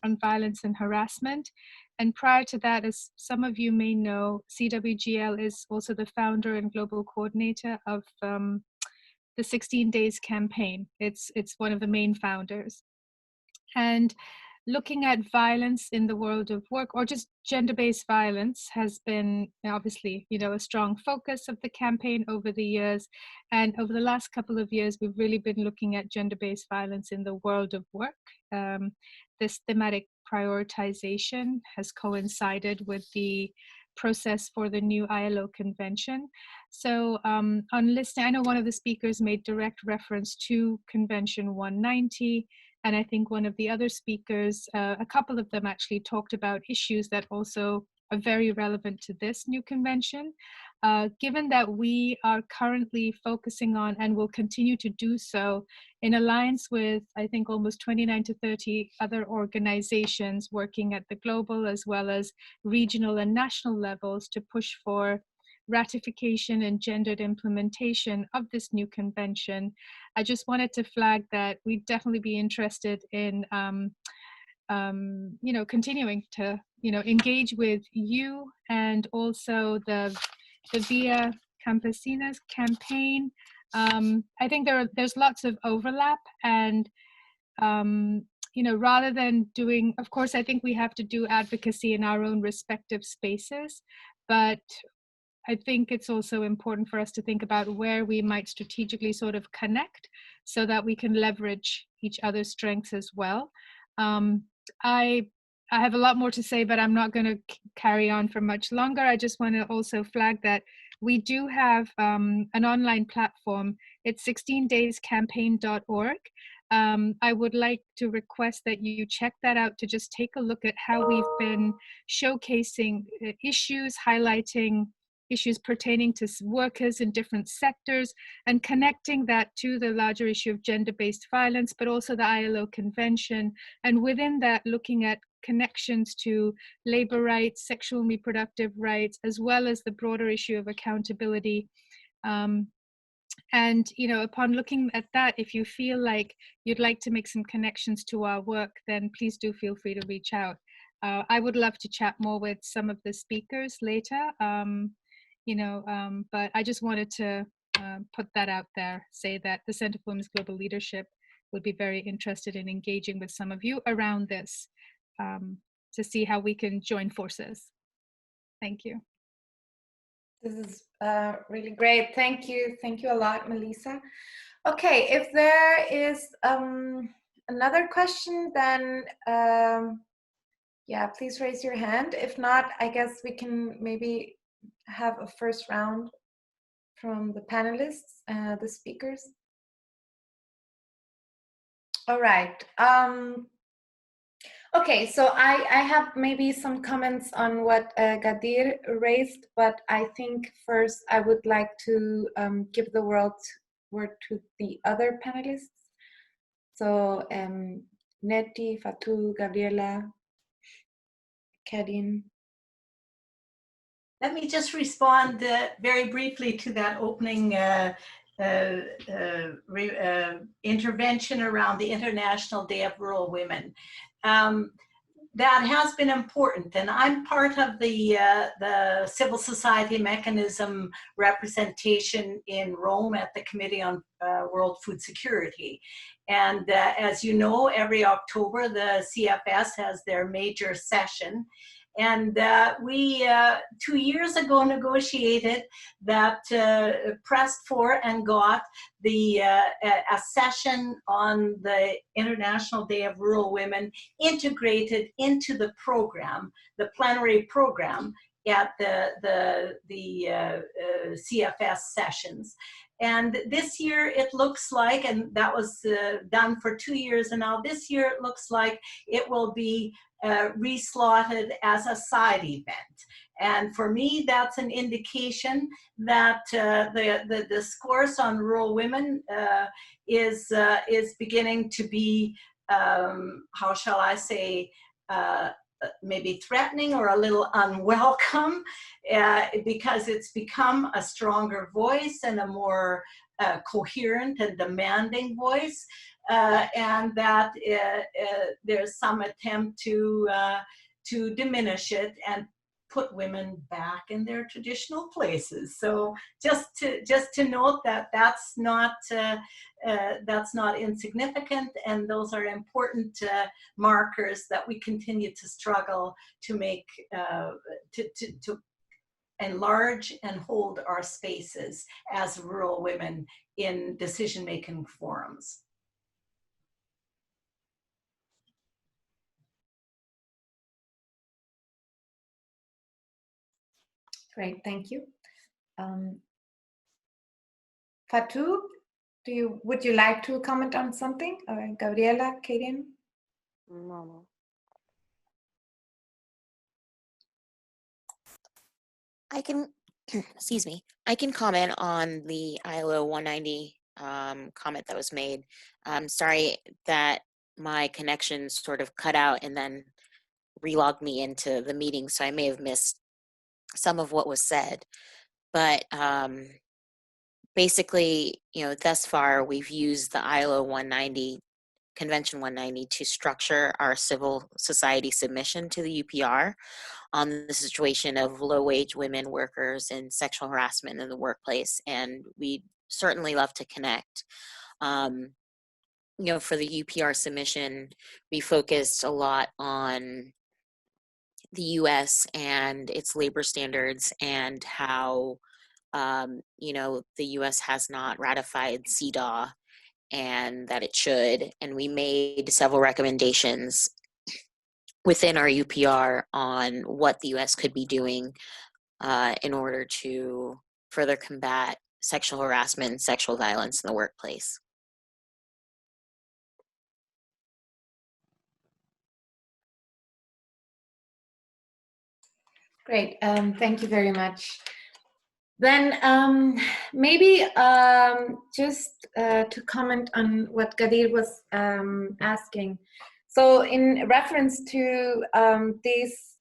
on violence and harassment. And prior to that, as some of you may know, CWGL is also the founder and global coordinator of the 16 Days campaign. It's one of the main founders. And looking at violence in the world of work, or just gender-based violence, has been obviously, a strong focus of the campaign over the years. And over the last couple of years, we've really been looking at gender-based violence in the world of work. This thematic prioritization has coincided with the process for the new ILO convention. So on listening, I know one of the speakers made direct reference to Convention 190, and I think one of the other speakers, a couple of them actually talked about issues that also are very relevant to this new convention. Given that we are currently focusing on, and will continue to do so, in alliance with, I think, almost 29 to 30 other organizations working at the global as well as regional and national levels to push for ratification and gendered implementation of this new convention, I just wanted to flag that we'd definitely be interested in continuing to engage with you and also the Via Campesinas campaign. I think there's lots of overlap, and rather than doing, of course, I think we have to do advocacy in our own respective spaces, but I think it's also important for us to think about where we might strategically sort of connect so that we can leverage each other's strengths as well. I have a lot more to say, but I'm not going to carry on for much longer. I just want to also flag that we do have an online platform. It's 16dayscampaign.org. I would like to request that you check that out to just take a look at how we've been showcasing issues, highlighting issues pertaining to workers in different sectors, and connecting that to the larger issue of gender-based violence, but also the ILO convention. And within that, looking at connections to labor rights, sexual and reproductive rights, as well as the broader issue of accountability. And, upon looking at that, if you feel like you'd like to make some connections to our work, then please do feel free to reach out. I would love to chat more with some of the speakers later. But I just wanted to put that out there, say that the Center for Women's Global Leadership would be very interested in engaging with some of you around this to see how we can join forces. Thank you. This is really great. Thank you. Thank you a lot, Melissa. Okay, if there is another question, then yeah, please raise your hand. If not, I guess we can maybe have a first round from the panelists, the speakers. All right. Okay, so I have maybe some comments on what Gadir raised, but I think first I would like to give the word to the other panelists. So Neti, Fatou, Gabriela, Kadin. Let me just respond very briefly to that opening intervention around the International Day of Rural Women. That has been important, and I'm part of the civil society mechanism representation in Rome at the Committee on World Food Security. And as you know, every October the CFS has their major session. And we 2 years ago negotiated that, pressed for and got the a session on the International Day of Rural Women integrated into the program, the plenary program at the CFS sessions. And this year it looks like, and that was done for 2 years, and now this year it looks like it will be reslotted as a side event. And for me, that's an indication that the discourse on rural women is beginning to be, how shall I say, maybe threatening or a little unwelcome, because it's become a stronger voice and a more coherent and demanding voice. And that there's some attempt to diminish it and put women back in their traditional places. So just to note that that's not insignificant, and those are important markers that we continue to struggle to make to enlarge and hold our spaces as rural women in decision-making forums. Great, thank you. Fatou, would you like to comment on something? Or Gabriela, Kadian? No. I can, excuse me, I can comment on the ILO 190 comment that was made. I'm sorry that my connection sort of cut out and then relogged me into the meeting, so I may have missed some of what was said. But basically, thus far we've used the ILO 190, Convention 190 to structure our civil society submission to the UPR on the situation of low-wage women workers and sexual harassment in the workplace, and we certainly love to connect. For the UPR submission, we focused a lot on the U.S. and its labor standards and how, the U.S. has not ratified CEDAW and that it should, and we made several recommendations within our UPR on what the U.S. could be doing in order to further combat sexual harassment and sexual violence in the workplace. Great, thank you very much. Then maybe just to comment on what Gadir was asking. So in reference to this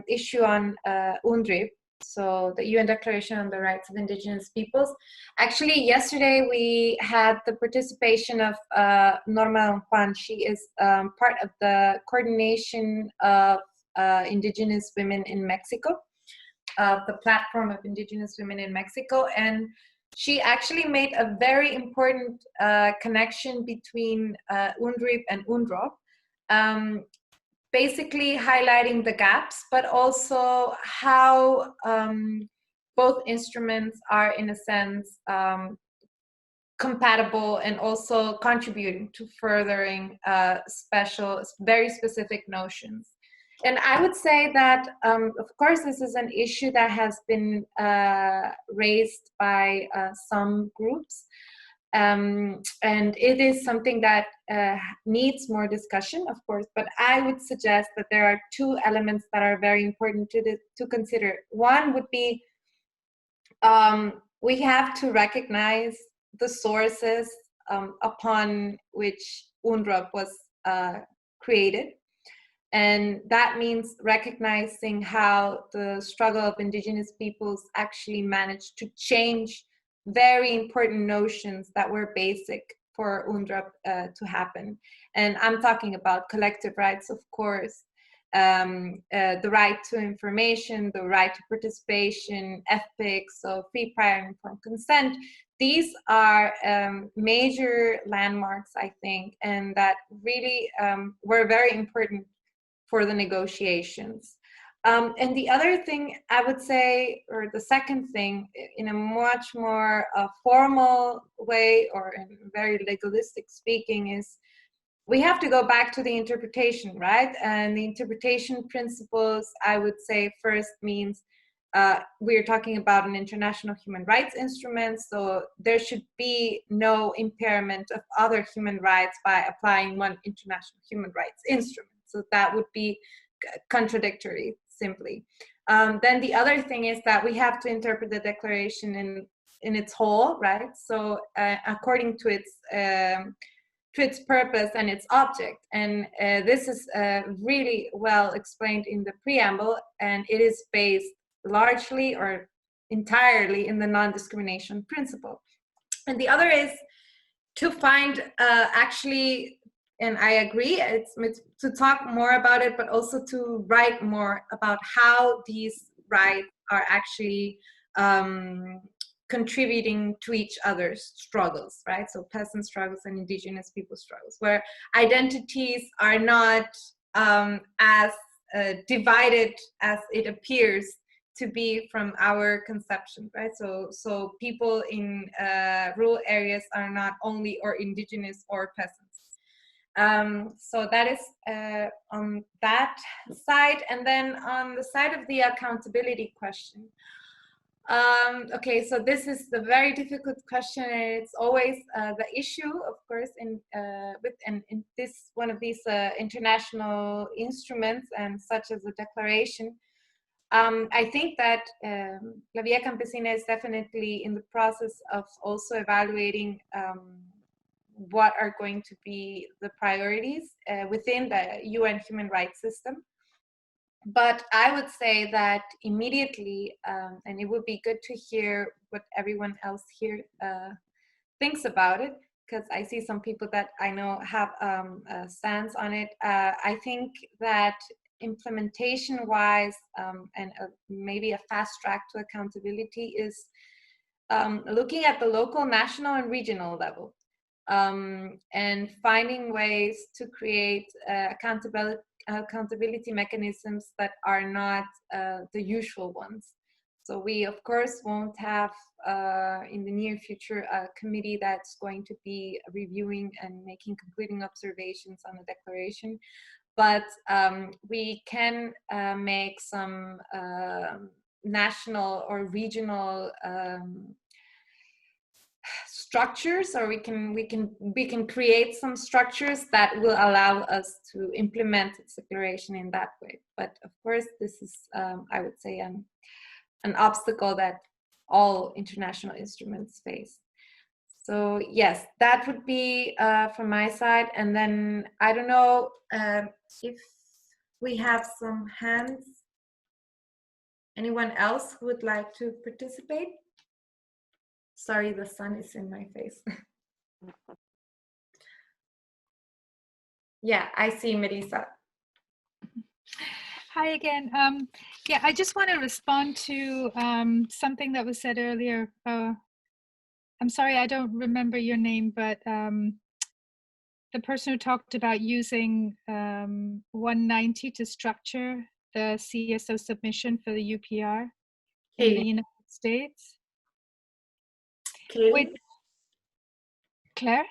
issue on UNDROP, so the UN Declaration on the Rights of Indigenous Peoples, actually yesterday we had the participation of Norma Juan. She is part of the coordination of Indigenous women in Mexico, the platform of Indigenous women in Mexico, and she actually made a very important connection between UNDROP and UNDROP, basically highlighting the gaps, but also how both instruments are in a sense compatible and also contributing to furthering very specific notions. And I would say that, of course, this is an issue that has been raised by some groups. And it is something that needs more discussion, of course, but I would suggest that there are two elements that are very important to consider. One would be we have to recognize the sources upon which UNDROP was created. And that means recognizing how the struggle of indigenous peoples actually managed to change very important notions that were basic for UNDROP to happen. And I'm talking about collective rights, of course, the right to information, the right to participation, ethics, so free, prior, and informed consent. These are major landmarks, I think, and that really were very important for the negotiations. And the other thing I would say, or the second thing, in a much more formal way or in very legalistic speaking, is we have to go back to the interpretation, right? And the interpretation principles, I would say, first means we're talking about an international human rights instrument, so there should be no impairment of other human rights by applying one international human rights instrument. So that would be contradictory, simply. Then the other thing is that we have to interpret the declaration in its whole, right? So according to its purpose and its object. And this is really well explained in the preamble, and it is based largely or entirely in the non-discrimination principle. And the other is to find actually, and I agree, it's to talk more about it, but also to write more about how these rights are actually contributing to each other's struggles, right? So peasant struggles and indigenous people struggles, where identities are not as divided as it appears to be from our conception, right? So people in rural areas are not only or indigenous or peasants. So that is on that side. And then on the side of the accountability question, okay, so this is the very difficult question, and it's always the issue, of course, in this one of these international instruments, and such as a declaration. I think that La Vía Campesina is definitely in the process of also evaluating what are going to be the priorities within the UN human rights system. But I would say that immediately, and it would be good to hear what everyone else here thinks about it, because I see some people that I know have a stance on it. I think that implementation-wise, and maybe a fast track to accountability is looking at the local, national, and regional level, and finding ways to create accountability mechanisms that are not the usual ones. So we, of course, won't have in the near future a committee that's going to be reviewing and making concluding observations on the declaration, but we can make some national or regional structures, or we can create some structures that will allow us to implement its declaration in that way. But of course, this is I would say an obstacle that all international instruments face. So yes, that would be from my side. And then I don't know if we have some hands. Anyone else who would like to participate? Sorry, the sun is in my face. Yeah, I see Melissa. Hi again. Yeah, I just want to respond to something that was said earlier. I'm sorry, I don't remember your name, but the person who talked about using 190 to structure the CSO submission for the UPR in the United states. Katie? Claire?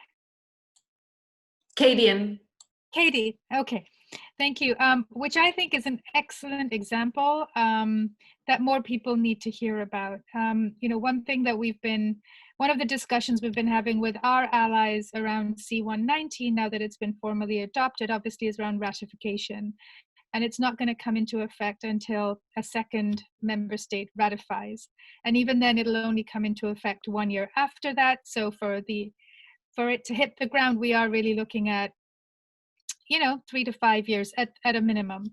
Katie, okay, thank you. Which I think is an excellent example that more people need to hear about. You know, one of the discussions we've been having with our allies around C-190, now that it's been formally adopted, obviously is around ratification. And it's not going to come into effect until a second member state ratifies. And even then, it'll only come into effect 1 year after that. So for it to hit the ground, we are really looking at, you know, 3 to 5 years at a minimum.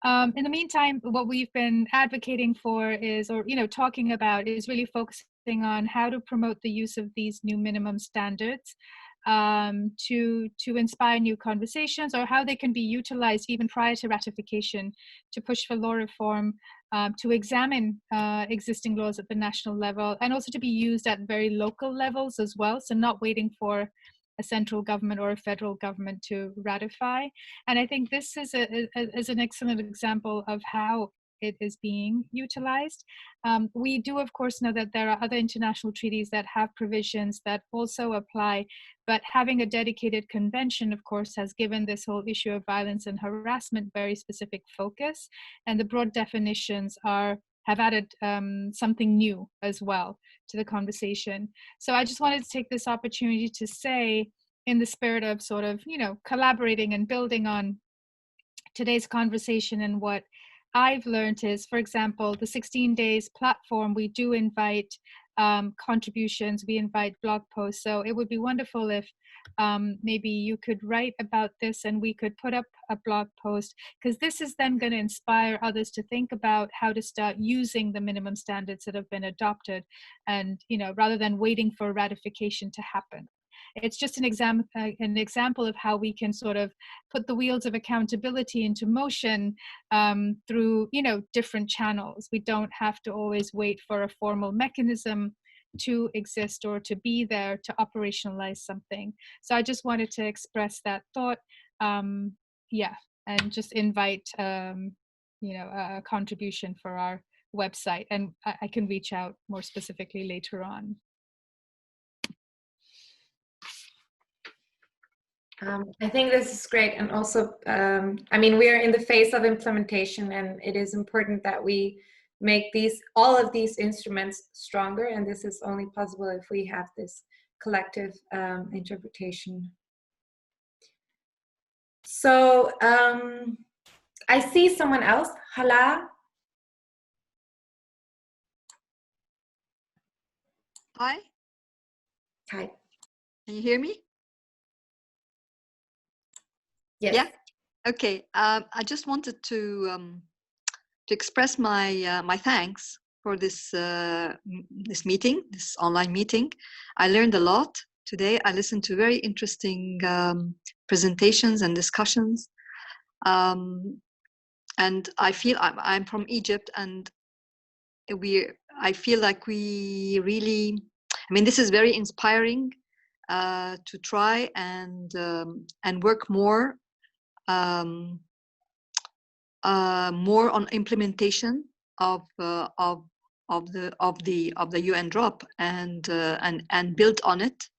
In the meantime, what we've been advocating for is, or, you know, talking about is really focusing on how to promote the use of these new minimum standards to inspire new conversations, or how they can be utilized even prior to ratification to push for law reform, to examine existing laws at the national level, and also to be used at very local levels as well. So not waiting for a central government or a federal government to ratify. And I think this is an excellent example of how it is being utilized. We do, of course, know that there are other international treaties that have provisions that also apply, but having a dedicated convention, of course, has given this whole issue of violence and harassment very specific focus, and the broad definitions have added something new as well to the conversation. So I just wanted to take this opportunity to say, in the spirit of sort of, you know, collaborating and building on today's conversation, and what I've learned is, for example, the 16 days platform, we do invite contributions, we invite blog posts. So it would be wonderful if maybe you could write about this and we could put up a blog post, because this is then going to inspire others to think about how to start using the minimum standards that have been adopted, and, you know, rather than waiting for ratification to happen. It's just an example of how we can sort of put the wheels of accountability into motion through, you know, different channels. We don't have to always wait for a formal mechanism to exist or to be there to operationalize something. So I just wanted to express that thought, yeah, and just invite, you know, a contribution for our website, and I can reach out more specifically later on. I think this is great. And also, I mean, we are in the phase of implementation, and it is important that we make all of these instruments stronger. And this is only possible if we have this collective interpretation. So I see someone else. Hala. Hi. Hi. Can you hear me? Yes. Yeah. Okay. I just wanted to express my my thanks for this this meeting, this online meeting. I learned a lot today. I listened to very interesting presentations and discussions, and I feel I'm from Egypt, and I feel like we really, I mean, this is very inspiring to try and work more. More on implementation of the UNDROP and build on it.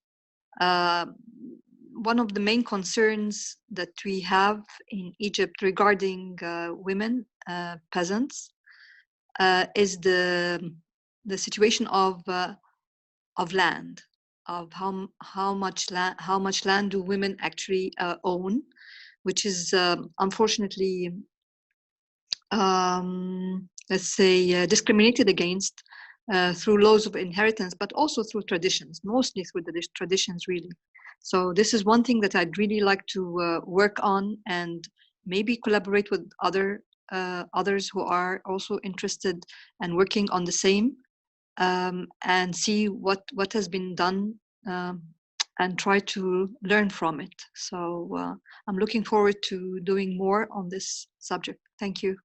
One of the main concerns that we have in Egypt regarding women peasants is the situation of land, of how much land do women actually own, which is unfortunately, let's say, discriminated against through laws of inheritance, but also through traditions, mostly through the traditions, really. So this is one thing that I'd really like to work on, and maybe collaborate with others who are also interested and working on the same, and see what has been done, and try to learn from it. So I'm looking forward to doing more on this subject. Thank you.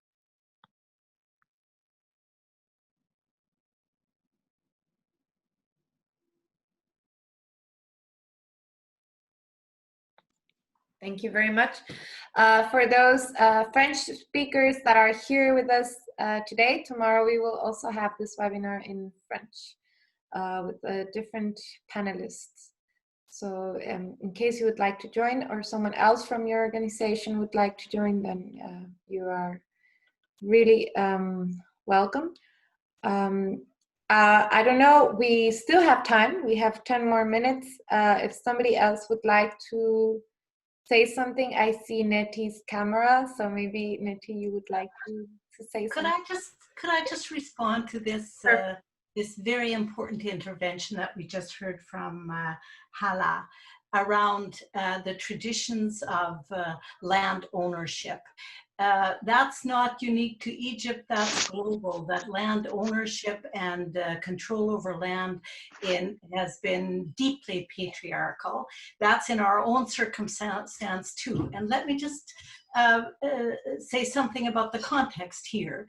Thank you very much. For those French speakers that are here with us today, tomorrow we will also have this webinar in French with different panelists. So in case you would like to join, or someone else from your organization would like to join, then you are really welcome. I don't know, we still have time. We have 10 more minutes. If somebody else would like to say something, I see Neti's camera, so maybe Neti, you would like to say something. Could I just respond to this this very important intervention that we just heard from Hala around the traditions of land ownership. That's not unique to Egypt, that's global, that land ownership and control over land has been deeply patriarchal. That's in our own circumstance too. And let me just say something about the context here.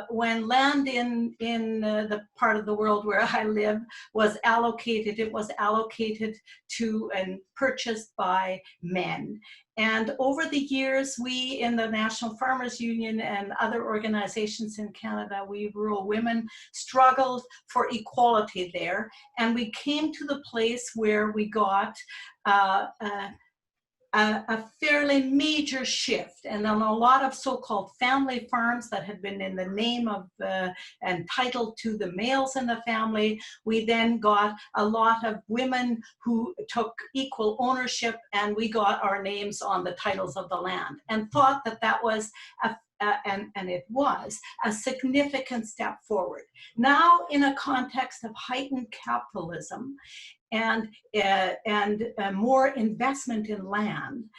When land in the part of the world where I live was allocated, it was allocated to and purchased by men. And over the years, we in the National Farmers Union and other organizations in Canada, we rural women, struggled for equality there. And we came to the place where we got a fairly major shift, and on a lot of so-called family farms that had been in the name of and titled to the males in the family, we then got a lot of women who took equal ownership, and we got our names on the titles of the land, and thought that that was and it was a significant step forward. Now, in a context of heightened capitalism and more investment in land,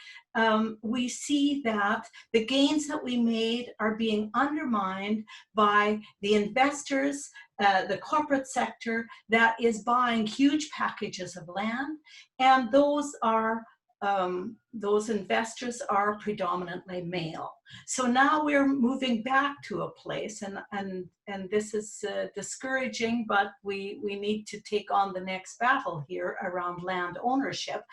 we see that the gains that we made are being undermined by the investors, the corporate sector that is buying huge packages of land, and those investors are predominantly male. So now we're moving back to a place, and this is discouraging, but we need to take on the next battle here around land ownership.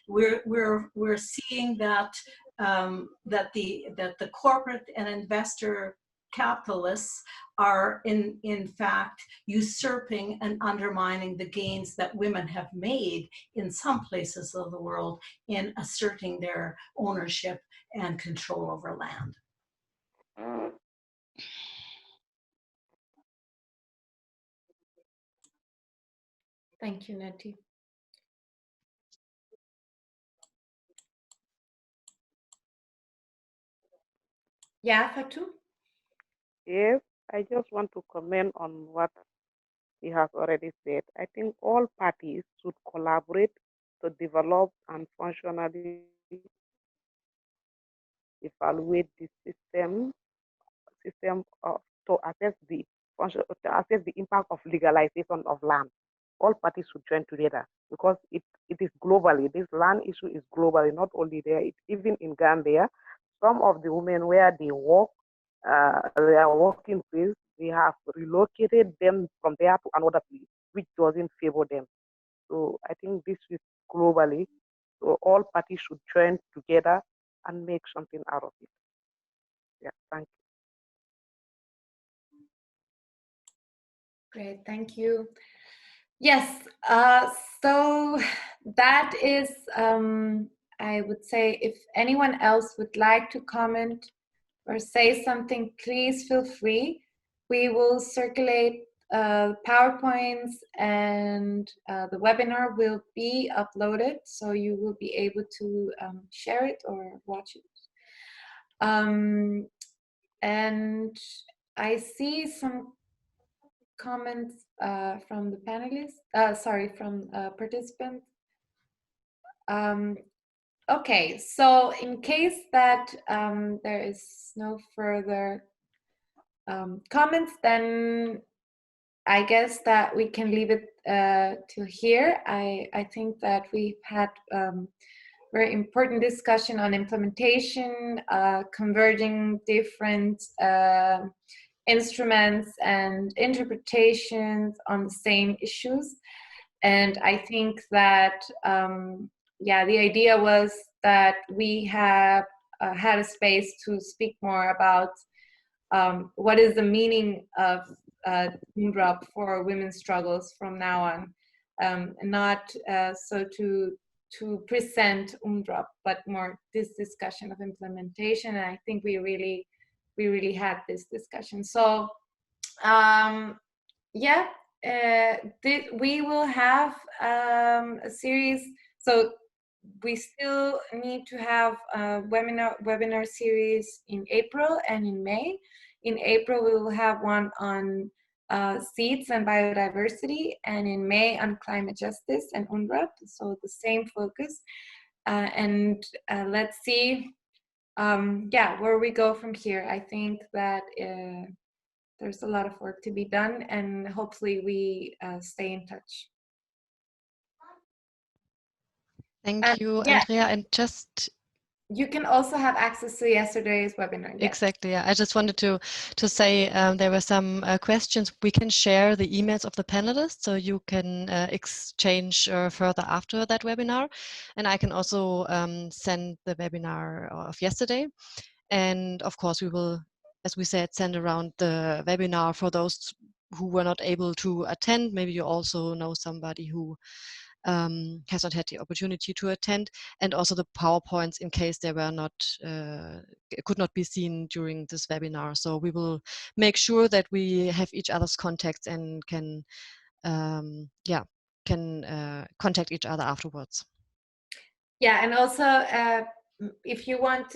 We're seeing that that the corporate and investor capitalists are in fact usurping and undermining the gains that women have made in some places of the world in asserting their ownership and control over land. Thank you, Neti. Yeah, Fatou? Yes, I just want to comment on what he has already said. I think all parties should collaborate to develop and functionally evaluate the system to assess the impact of legalization of land. All parties should join together because it is globally. This land issue is globally, not only there. Even in Gambia, some of the women where they work, their working place, they have relocated them from there to another place, which doesn't favor them. So I think this is globally. So all parties should join together and make something out of it. Yeah, thank you. Great, thank you. Yes, so that is, I would say, if anyone else would like to comment or say something, please feel free. We will circulate PowerPoints, and the webinar will be uploaded, so you will be able to share it or watch it. And I see some comments from the panelists, from participants. Okay, so in case that there is no further comments, then I guess that we can leave it to here. I think that we've had very important discussion on implementation, converging different instruments and interpretations on the same issues. And I think that yeah, the idea was that we have had a space to speak more about what is the meaning of UNDROP for women's struggles from now on, and not so to present UNDROP, but more this discussion of implementation. And I think we really had this discussion. So yeah, we will have a series. So we still need to have a webinar series in April and in May. In April, we will have one on seeds and biodiversity, and in May on climate justice and UNDROP, so the same focus. And let's see, yeah, where we go from here. I think that there's a lot of work to be done, and hopefully we stay in touch. Thank you, yeah, Andrea. And just you can also have access to yesterday's webinar. Yes. exactly. Yeah. I just wanted to say there were some questions. We can share the emails of the panelists, so you can exchange further after that webinar. And I can also send the webinar of yesterday. And of course, we will, as we said, send around the webinar for those who were not able to attend. Maybe you also know somebody who has not had the opportunity to attend, and also the PowerPoints in case they were not could not be seen during this webinar. So we will make sure that we have each other's contacts and can contact each other afterwards. Yeah, and also if you want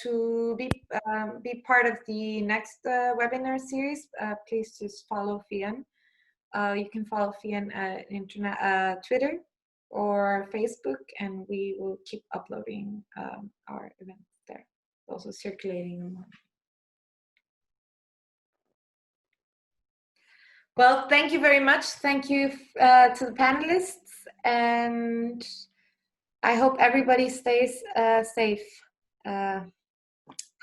to be part of the next webinar series, please just follow Fian. You can follow Fian at Twitter or Facebook, and we will keep uploading our events there, also circulating them. Well, thank you very much. Thank you to the panelists, and I hope everybody stays safe. Have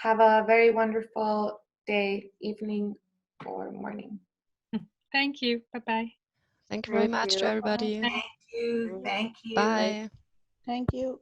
a very wonderful day, evening, or morning. Thank you. Bye-bye. Thank you very much to everybody. Thank you. Thank you. Bye. Thank you.